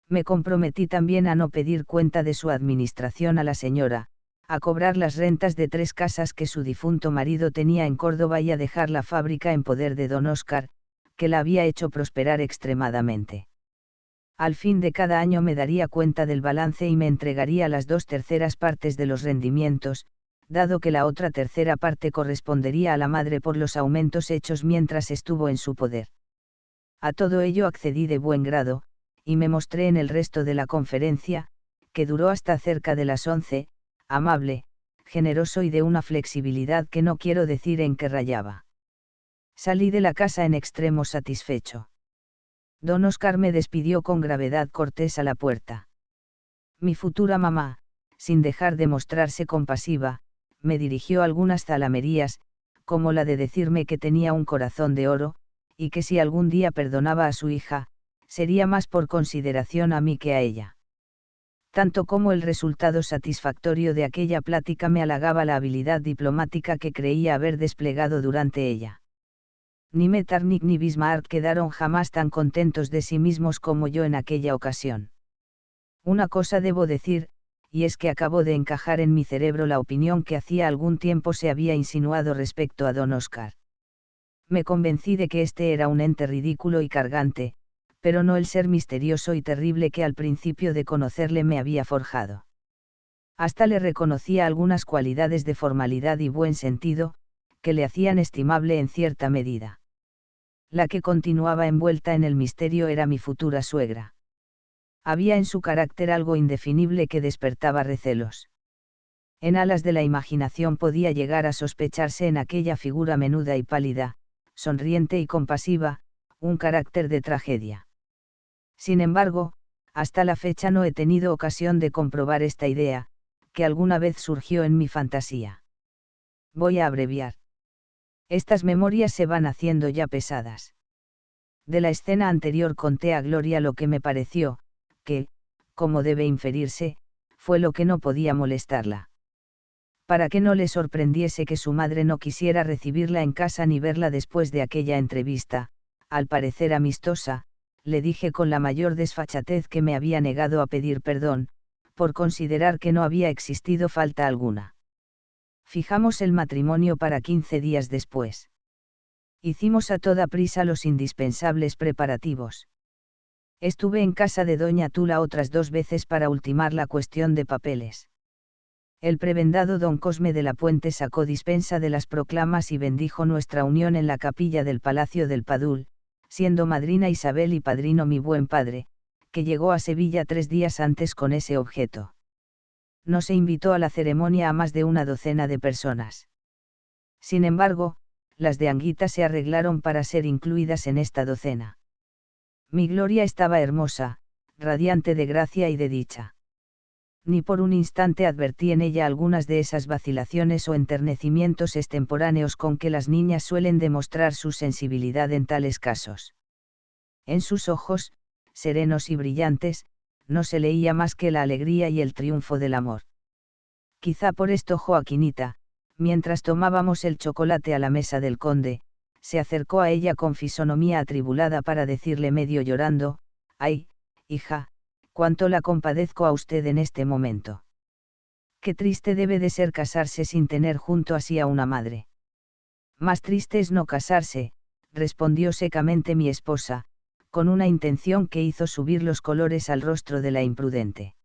Me comprometí también a no pedir cuenta de su administración a la señora, a cobrar las rentas de 3 casas que su difunto marido tenía en Córdoba y a dejar la fábrica en poder de don Óscar, que la había hecho prosperar extremadamente. Al fin de cada año me daría cuenta del balance y me entregaría las 2/3 partes de los rendimientos, dado que la otra tercera parte correspondería a la madre por los aumentos hechos mientras estuvo en su poder. A todo ello accedí de buen grado, y me mostré en el resto de la conferencia, que duró hasta cerca de las 11, amable, generoso y de una flexibilidad que no quiero decir en qué rayaba. Salí de la casa en extremo satisfecho. Don Óscar me despidió con gravedad cortés a la puerta. Mi futura mamá, sin dejar de mostrarse compasiva, me dirigió algunas zalamerías, como la de decirme que tenía un corazón de oro, y que si algún día perdonaba a su hija, sería más por consideración a mí que a ella. Tanto como el resultado satisfactorio de aquella plática me halagaba la habilidad diplomática que creía haber desplegado durante ella. Ni Metternich ni Bismarck quedaron jamás tan contentos de sí mismos como yo en aquella ocasión. Una cosa debo decir, y es que acabó de encajar en mi cerebro la opinión que hacía algún tiempo se había insinuado respecto a don Óscar. Me convencí de que este era un ente ridículo y cargante, pero no el ser misterioso y terrible que al principio de conocerle me había forjado. Hasta le reconocía algunas cualidades de formalidad y buen sentido, que le hacían estimable en cierta medida. La que continuaba envuelta en el misterio era mi futura suegra. Había en su carácter algo indefinible que despertaba recelos. En alas de la imaginación podía llegar a sospecharse en aquella figura menuda y pálida, sonriente y compasiva, un carácter de tragedia. Sin embargo, hasta la fecha no he tenido ocasión de comprobar esta idea, que alguna vez surgió en mi fantasía. Voy a abreviar. Estas memorias se van haciendo ya pesadas. De la escena anterior conté a Gloria lo que me pareció, que, como debe inferirse, fue lo que no podía molestarla. Para que no le sorprendiese que su madre no quisiera recibirla en casa ni verla después de aquella entrevista, al parecer amistosa, le dije con la mayor desfachatez que me había negado a pedir perdón, por considerar que no había existido falta alguna. Fijamos el matrimonio para 15 días después. Hicimos a toda prisa los indispensables preparativos. Estuve en casa de doña Tula otras 2 veces para ultimar la cuestión de papeles. El prebendado don Cosme de la Puente sacó dispensa de las proclamas y bendijo nuestra unión en la capilla del Palacio del Padul, siendo madrina Isabel y padrino mi buen padre, que llegó a Sevilla 3 días antes con ese objeto. No se invitó a la ceremonia a más de una docena de personas. Sin embargo, las de Anguita se arreglaron para ser incluidas en esta docena. Mi Gloria estaba hermosa, radiante de gracia y de dicha. Ni por un instante advertí en ella algunas de esas vacilaciones o enternecimientos extemporáneos con que las niñas suelen demostrar su sensibilidad en tales casos. En sus ojos, serenos y brillantes, no se leía más que la alegría y el triunfo del amor. Quizá por esto Joaquinita, mientras tomábamos el chocolate a la mesa del conde, se acercó a ella con fisonomía atribulada para decirle medio llorando: «Ay, hija, cuánto la compadezco a usted en este momento. Qué triste debe de ser casarse sin tener junto así a una madre». «Más triste es no casarse», respondió secamente mi esposa, con una intención que hizo subir los colores al rostro de la imprudente.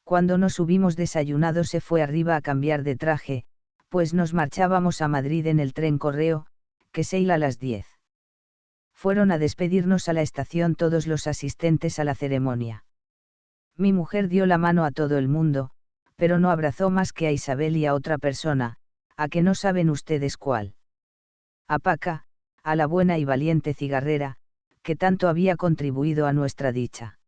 Cuando nos hubimos desayunado se fue arriba a cambiar de traje, pues nos marchábamos a Madrid en el tren Correo, que se hila a las 10. Fueron a despedirnos a la estación todos los asistentes a la ceremonia. Mi mujer dio la mano a todo el mundo, pero no abrazó más que a Isabel y a otra persona, a que no saben ustedes cuál. A Paca, a la buena y valiente cigarrera, que tanto había contribuido a nuestra dicha.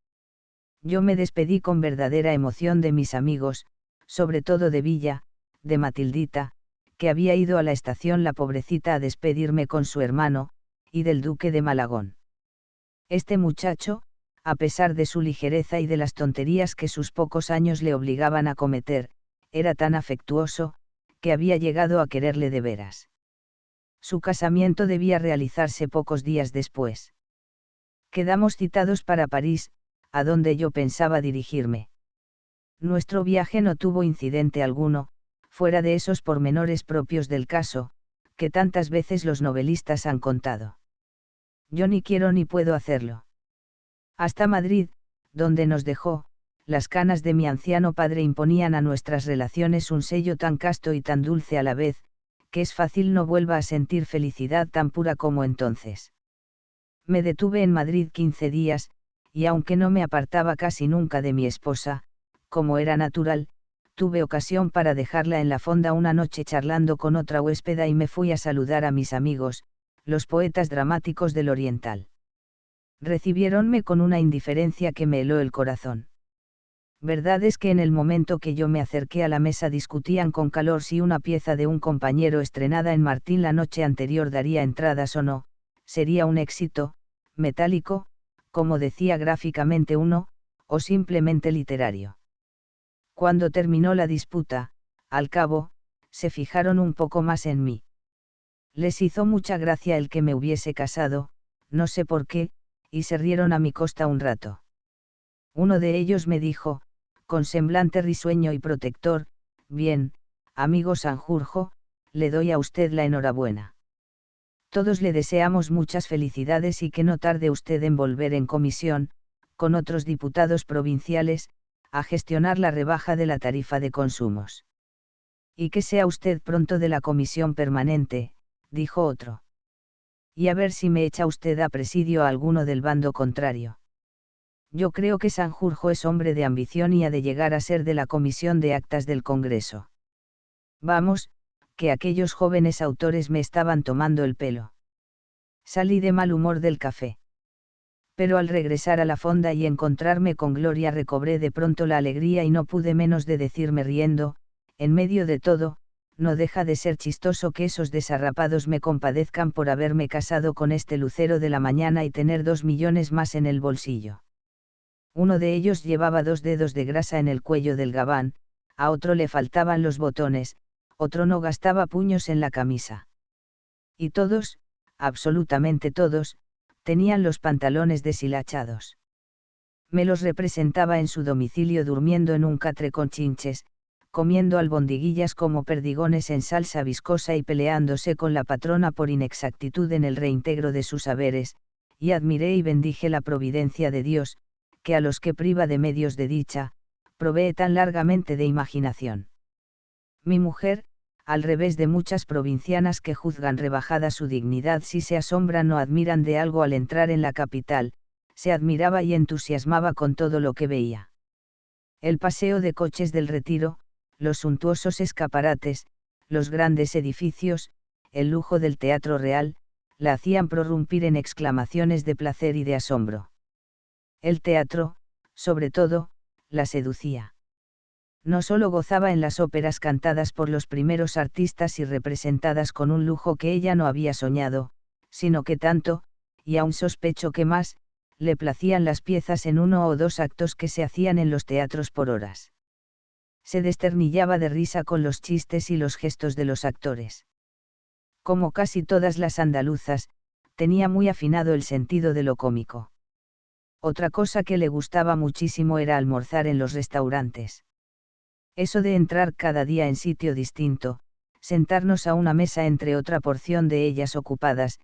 Yo me despedí con verdadera emoción de mis amigos, sobre todo de Villa, de Matildita, que había ido a la estación la pobrecita a despedirme con su hermano, y del duque de Malagón. Este muchacho, a pesar de su ligereza y de las tonterías que sus pocos años le obligaban a cometer, era tan afectuoso, que había llegado a quererle de veras. Su casamiento debía realizarse pocos días después. Quedamos citados para París, a donde yo pensaba dirigirme. Nuestro viaje no tuvo incidente alguno, fuera de esos pormenores propios del caso, que tantas veces los novelistas han contado. Yo ni quiero ni puedo hacerlo. Hasta Madrid, donde nos dejó, las canas de mi anciano padre imponían a nuestras relaciones un sello tan casto y tan dulce a la vez, que es fácil no vuelva a sentir felicidad tan pura como entonces. Me detuve en Madrid 15 días, y aunque no me apartaba casi nunca de mi esposa, como era natural, tuve ocasión para dejarla en la fonda una noche charlando con otra huéspeda y me fui a saludar a mis amigos, los poetas dramáticos del Oriental. Recibiéronme con una indiferencia que me heló el corazón. Verdad es que en el momento que yo me acerqué a la mesa discutían con calor si una pieza de un compañero estrenada en Martín la noche anterior daría entradas o no, sería un éxito, metálico, como decía gráficamente uno, o simplemente literario. Cuando terminó la disputa, al cabo, se fijaron un poco más en mí. Les hizo mucha gracia el que me hubiese casado, no sé por qué, y se rieron a mi costa un rato. Uno de ellos me dijo, con semblante risueño y protector: «Bien, amigo Sanjurjo, le doy a usted la enhorabuena. Todos le deseamos muchas felicidades y que no tarde usted en volver en comisión, con otros diputados provinciales, a gestionar la rebaja de la tarifa de consumos. Y que sea usted pronto de la comisión permanente», dijo otro. «Y a ver si me echa usted a presidio a alguno del bando contrario. Yo creo que Sanjurjo es hombre de ambición y ha de llegar a ser de la comisión de actas del Congreso». Vamos, que aquellos jóvenes autores me estaban tomando el pelo. Salí de mal humor del café. Pero al regresar a la fonda y encontrarme con Gloria recobré de pronto la alegría y no pude menos de decirme riendo: «En medio de todo, no deja de ser chistoso que esos desarrapados me compadezcan por haberme casado con este lucero de la mañana y tener 2 millones más en el bolsillo». Uno de ellos llevaba 2 dedos de grasa en el cuello del gabán, a otro le faltaban los botones, otro no gastaba puños en la camisa. Y todos, absolutamente todos, tenían los pantalones deshilachados. Me los representaba en su domicilio durmiendo en un catre con chinches, comiendo albondiguillas como perdigones en salsa viscosa y peleándose con la patrona por inexactitud en el reintegro de sus haberes, y admiré y bendije la providencia de Dios, que a los que priva de medios de dicha, provee tan largamente de imaginación. Mi mujer, al revés de muchas provincianas que juzgan rebajada su dignidad si se asombran o admiran de algo al entrar en la capital, se admiraba y entusiasmaba con todo lo que veía. El paseo de coches del Retiro, los suntuosos escaparates, los grandes edificios, el lujo del Teatro Real, la hacían prorrumpir en exclamaciones de placer y de asombro. El teatro, sobre todo, la seducía. No solo gozaba en las óperas cantadas por los primeros artistas y representadas con un lujo que ella no había soñado, sino que tanto, y aún sospecho que más, le placían las piezas en 1 o 2 actos que se hacían en los teatros por horas. Se desternillaba de risa con los chistes y los gestos de los actores. Como casi todas las andaluzas, tenía muy afinado el sentido de lo cómico. Otra cosa que le gustaba muchísimo era almorzar en los restaurantes. Eso de entrar cada día en sitio distinto, sentarnos a una mesa entre otra porción de ellas ocupadas,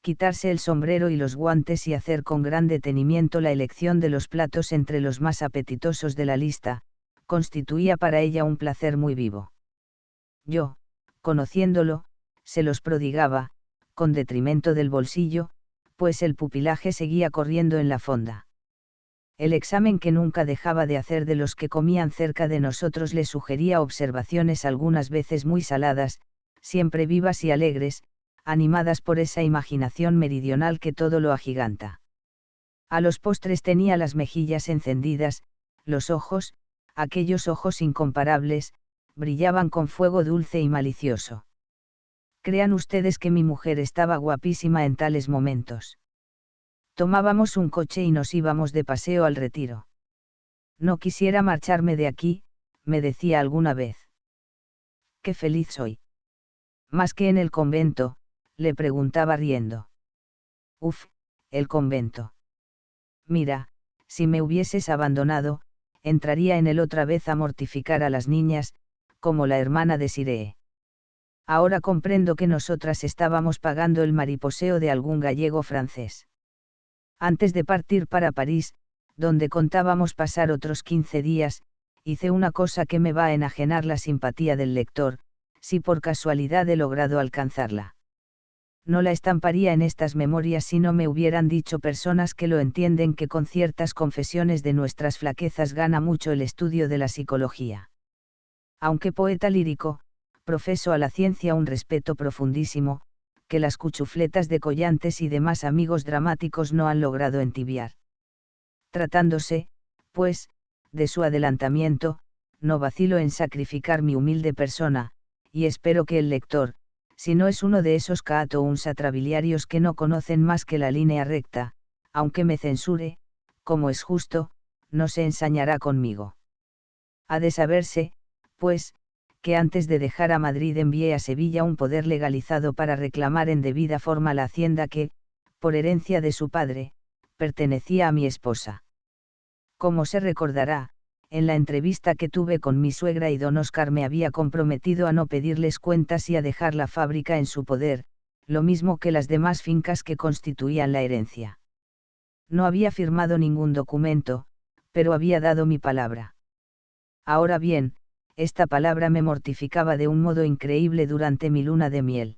quitarse el sombrero y los guantes y hacer con gran detenimiento la elección de los platos entre los más apetitosos de la lista, constituía para ella un placer muy vivo. Yo, conociéndolo, se los prodigaba, con detrimento del bolsillo, pues el pupilaje seguía corriendo en la fonda. El examen que nunca dejaba de hacer de los que comían cerca de nosotros le sugería observaciones algunas veces muy saladas, siempre vivas y alegres, animadas por esa imaginación meridional que todo lo agiganta. A los postres tenía las mejillas encendidas, los ojos, aquellos ojos incomparables, brillaban con fuego dulce y malicioso. Crean ustedes que mi mujer estaba guapísima en tales momentos. Tomábamos un coche y nos íbamos de paseo al Retiro. No quisiera marcharme de aquí, me decía alguna vez. Qué feliz soy. Más que en el convento, le preguntaba riendo. Uf, el convento. Mira, si me hubieses abandonado, entraría en él otra vez a mortificar a las niñas, como la hermana de Siree. Ahora comprendo que nosotras estábamos pagando el mariposeo de algún gallego francés. Antes de partir para París, donde contábamos pasar otros 15 días, hice una cosa que me va a enajenar la simpatía del lector, si por casualidad he logrado alcanzarla. No la estamparía en estas memorias si no me hubieran dicho personas que lo entienden que con ciertas confesiones de nuestras flaquezas gana mucho el estudio de la psicología. Aunque poeta lírico, profeso a la ciencia un respeto profundísimo, que las cuchufletas de Collantes y demás amigos dramáticos no han logrado entibiar. Tratándose, pues, de su adelantamiento, no vacilo en sacrificar mi humilde persona, y espero que el lector, si no es uno de esos caatouns atrabiliarios que no conocen más que la línea recta, aunque me censure, como es justo, no se ensañará conmigo. Ha de saberse, pues, que antes de dejar a Madrid envié a Sevilla un poder legalizado para reclamar en debida forma la hacienda que, por herencia de su padre, pertenecía a mi esposa. Como se recordará, en la entrevista que tuve con mi suegra y don Oscar me había comprometido a no pedirles cuentas y a dejar la fábrica en su poder, lo mismo que las demás fincas que constituían la herencia. No había firmado ningún documento, pero había dado mi palabra. Ahora bien, esta palabra me mortificaba de un modo increíble durante mi luna de miel.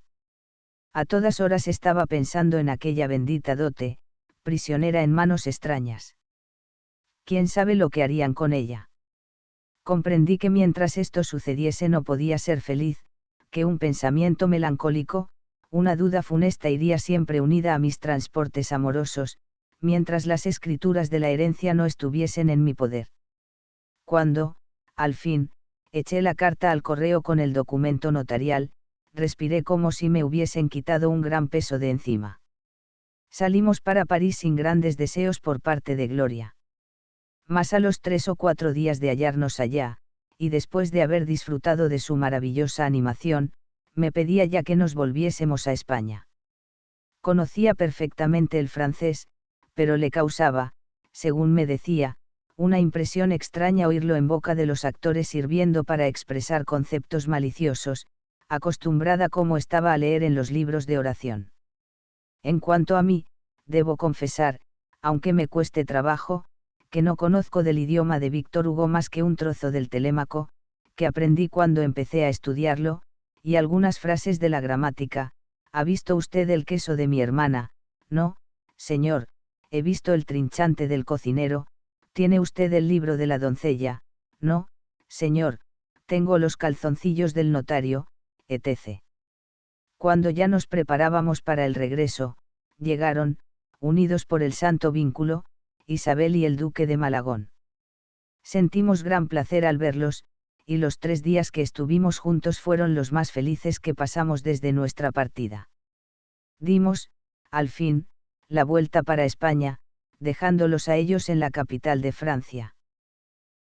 A todas horas estaba pensando en aquella bendita dote, prisionera en manos extrañas. ¿Quién sabe lo que harían con ella? Comprendí que mientras esto sucediese no podía ser feliz, que un pensamiento melancólico, una duda funesta iría siempre unida a mis transportes amorosos, mientras las escrituras de la herencia no estuviesen en mi poder. Cuando, al fin, eché la carta al correo con el documento notarial, respiré como si me hubiesen quitado un gran peso de encima. Salimos para París sin grandes deseos por parte de Gloria. Mas a los 3 o 4 días de hallarnos allá, y después de haber disfrutado de su maravillosa animación, me pedía ya que nos volviésemos a España. Conocía perfectamente el francés, pero le causaba, según me decía, una impresión extraña oírlo en boca de los actores sirviendo para expresar conceptos maliciosos, acostumbrada como estaba a leer en los libros de oración. En cuanto a mí, debo confesar, aunque me cueste trabajo, que no conozco del idioma de Víctor Hugo más que un trozo del Telémaco, que aprendí cuando empecé a estudiarlo, y algunas frases de la gramática. ¿Ha visto usted el queso de mi hermana? No, señor, he visto el trinchante del cocinero. ¿Tiene usted el libro de la doncella? No, señor, tengo los calzoncillos del notario, etc. Cuando ya nos preparábamos para el regreso, llegaron, unidos por el santo vínculo, Isabel y el duque de Malagón. Sentimos gran placer al verlos, y los 3 días que estuvimos juntos fueron los más felices que pasamos desde nuestra partida. Dimos, al fin, la vuelta para España, dejándolos a ellos en la capital de Francia.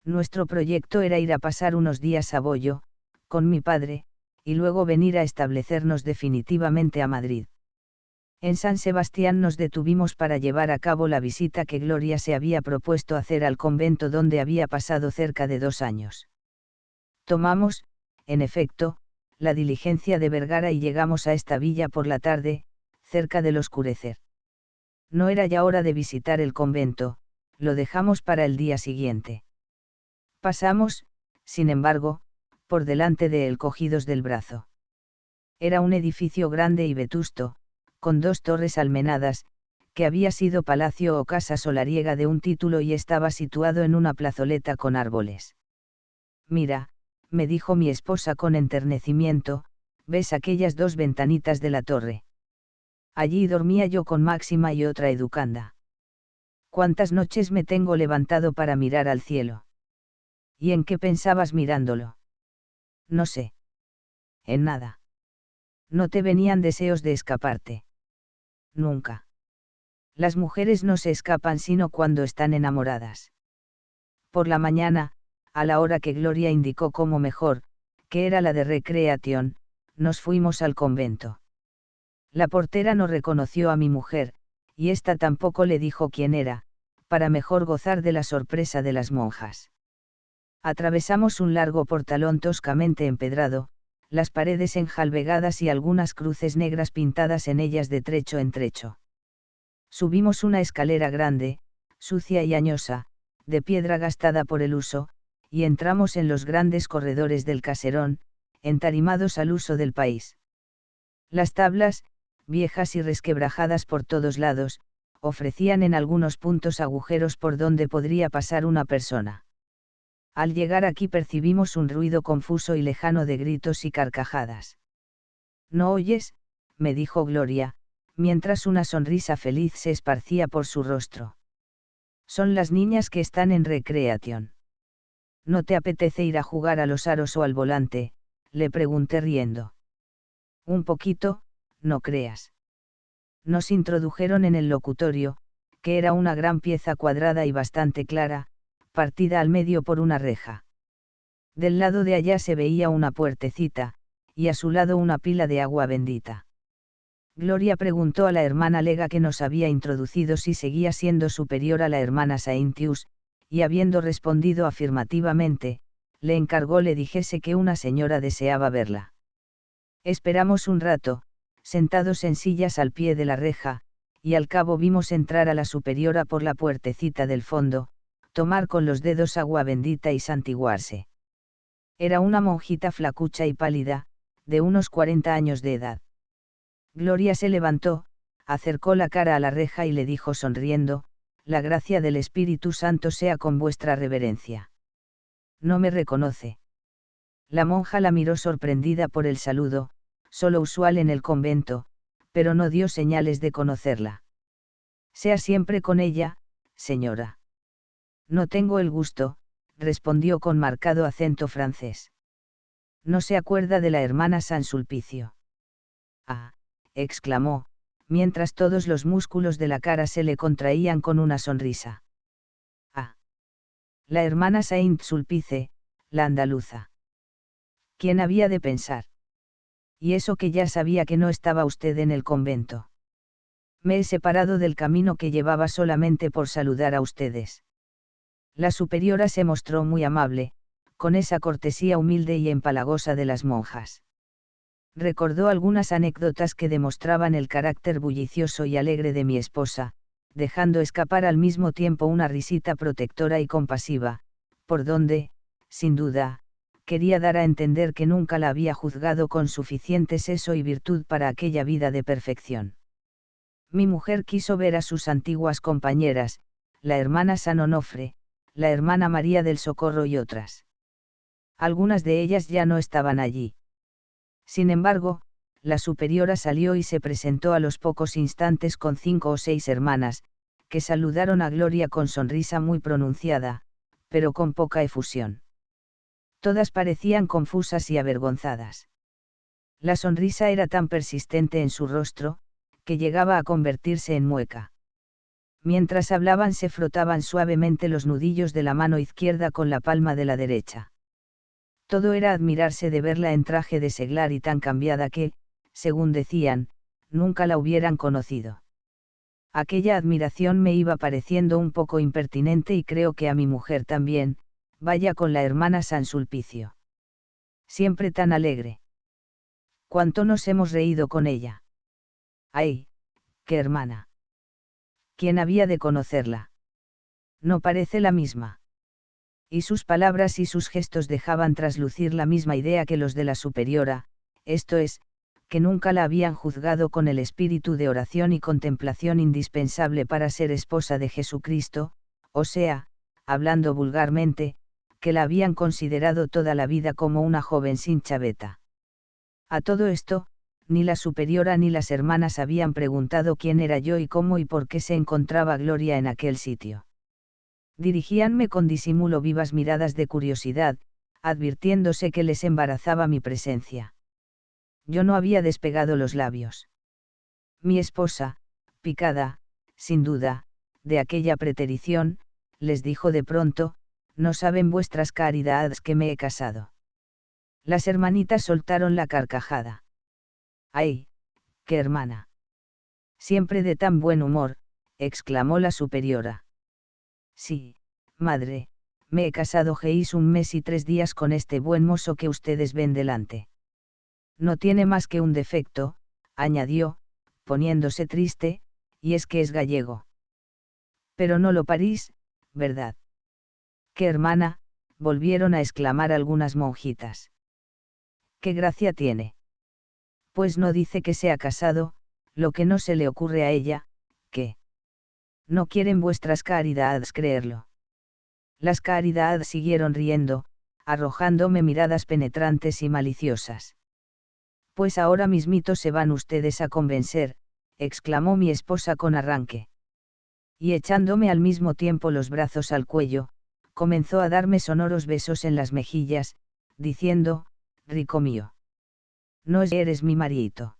Nuestro proyecto era ir a pasar unos días a Bollo, con mi padre, y luego venir a establecernos definitivamente a Madrid. En San Sebastián nos detuvimos para llevar a cabo la visita que Gloria se había propuesto hacer al convento donde había pasado cerca de 2 años. Tomamos, en efecto, la diligencia de Vergara y llegamos a esta villa por la tarde, cerca del oscurecer. No era ya hora de visitar el convento, lo dejamos para el día siguiente. Pasamos, sin embargo, por delante de él cogidos del brazo. Era un edificio grande y vetusto, con 2 torres almenadas, que había sido palacio o casa solariega de un título y estaba situado en una plazoleta con árboles. Mira, me dijo mi esposa con enternecimiento, ¿ves aquellas 2 ventanitas de la torre? Allí dormía yo con Máxima y otra educanda. ¿Cuántas noches me tengo levantado para mirar al cielo? ¿Y en qué pensabas mirándolo? No sé. En nada. ¿No te venían deseos de escaparte? Nunca. Las mujeres no se escapan sino cuando están enamoradas. Por la mañana, a la hora que Gloria indicó como mejor, que era la de recreación, nos fuimos al convento. La portera no reconoció a mi mujer, y ésta tampoco le dijo quién era, para mejor gozar de la sorpresa de las monjas. Atravesamos un largo portalón toscamente empedrado, las paredes enjalbegadas y algunas cruces negras pintadas en ellas de trecho en trecho. Subimos una escalera grande, sucia y añosa, de piedra gastada por el uso, y entramos en los grandes corredores del caserón, entarimados al uso del país. Las tablas, viejas y resquebrajadas por todos lados, ofrecían en algunos puntos agujeros por donde podría pasar una persona. Al llegar aquí percibimos un ruido confuso y lejano de gritos y carcajadas. ¿No oyes?, me dijo Gloria, mientras una sonrisa feliz se esparcía por su rostro. Son las niñas que están en recreación. ¿No te apetece ir a jugar a los aros o al volante?, le pregunté riendo. Un poquito, no creas. Nos introdujeron en el locutorio, que era una gran pieza cuadrada y bastante clara, partida al medio por una reja. Del lado de allá se veía una puertecita, y a su lado una pila de agua bendita. Gloria preguntó a la hermana Lega que nos había introducido si seguía siendo superior a la hermana Saintius, y habiendo respondido afirmativamente, le encargó le dijese que una señora deseaba verla. Esperamos un rato, sentados en sillas al pie de la reja, y al cabo vimos entrar a la superiora por la puertecita del fondo, tomar con los dedos agua bendita y santiguarse. Era una monjita flacucha y pálida, de unos 40 años de edad. Gloria se levantó, acercó la cara a la reja y le dijo sonriendo, la gracia del Espíritu Santo sea con vuestra reverencia. No me reconoce. La monja la miró sorprendida por el saludo, solo usual en el convento, pero no dio señales de conocerla. Sea siempre con ella, señora. No tengo el gusto, respondió con marcado acento francés. No se acuerda de la hermana San Sulpicio. Ah, exclamó, mientras todos los músculos de la cara se le contraían con una sonrisa. Ah. La hermana Saint Sulpice, la andaluza. ¿Quién había de pensar? Y eso que ya sabía que no estaba usted en el convento. Me he separado del camino que llevaba solamente por saludar a ustedes. La superiora se mostró muy amable, con esa cortesía humilde y empalagosa de las monjas. Recordó algunas anécdotas que demostraban el carácter bullicioso y alegre de mi esposa, dejando escapar al mismo tiempo una risita protectora y compasiva, por donde, sin duda, quería dar a entender que nunca la había juzgado con suficiente seso y virtud para aquella vida de perfección. Mi mujer quiso ver a sus antiguas compañeras, la hermana San Onofre, la hermana María del Socorro y otras. Algunas de ellas ya no estaban allí. Sin embargo, la superiora salió y se presentó a los pocos instantes con 5 o 6 hermanas, que saludaron a Gloria con sonrisa muy pronunciada, pero con poca efusión. Todas parecían confusas y avergonzadas. La sonrisa era tan persistente en su rostro, que llegaba a convertirse en mueca. Mientras hablaban se frotaban suavemente los nudillos de la mano izquierda con la palma de la derecha. Todo era admirarse de verla en traje de seglar y tan cambiada que, según decían, nunca la hubieran conocido. Aquella admiración me iba pareciendo un poco impertinente y creo que a mi mujer también, vaya con la hermana San Sulpicio. Siempre tan alegre. Cuánto nos hemos reído con ella. ¡Ay, qué hermana! ¿Quién había de conocerla? No parece la misma. Y sus palabras y sus gestos dejaban traslucir la misma idea que los de la superiora, esto es, que nunca la habían juzgado con el espíritu de oración y contemplación indispensable para ser esposa de Jesucristo, o sea, hablando vulgarmente, que la habían considerado toda la vida como una joven sin chaveta. A todo esto, ni la superiora ni las hermanas habían preguntado quién era yo y cómo y por qué se encontraba Gloria en aquel sitio. Dirigíanme con disimulo vivas miradas de curiosidad, advirtiéndose que les embarazaba mi presencia. Yo no había despegado los labios. Mi esposa, picada, sin duda, de aquella preterición, les dijo de pronto, no saben vuestras caridades que me he casado. Las hermanitas soltaron la carcajada. ¡Ay, qué hermana! Siempre de tan buen humor, exclamó la superiora. Sí, madre, me he casado heis 1 mes y 3 días con este buen mozo que ustedes ven delante. No tiene más que un defecto, añadió, poniéndose triste, y es que es gallego. Pero no lo parís, ¿verdad? ¡Qué hermana!, volvieron a exclamar algunas monjitas. ¡Qué gracia tiene! Pues no dice que se ha casado, lo que no se le ocurre a ella, que no quieren vuestras caridades creerlo. Las caridades siguieron riendo, arrojándome miradas penetrantes y maliciosas. Pues ahora mismito se van ustedes a convencer, exclamó mi esposa con arranque. Y echándome al mismo tiempo los brazos al cuello, comenzó a darme sonoros besos en las mejillas, diciendo, rico mío. No eres mi marido.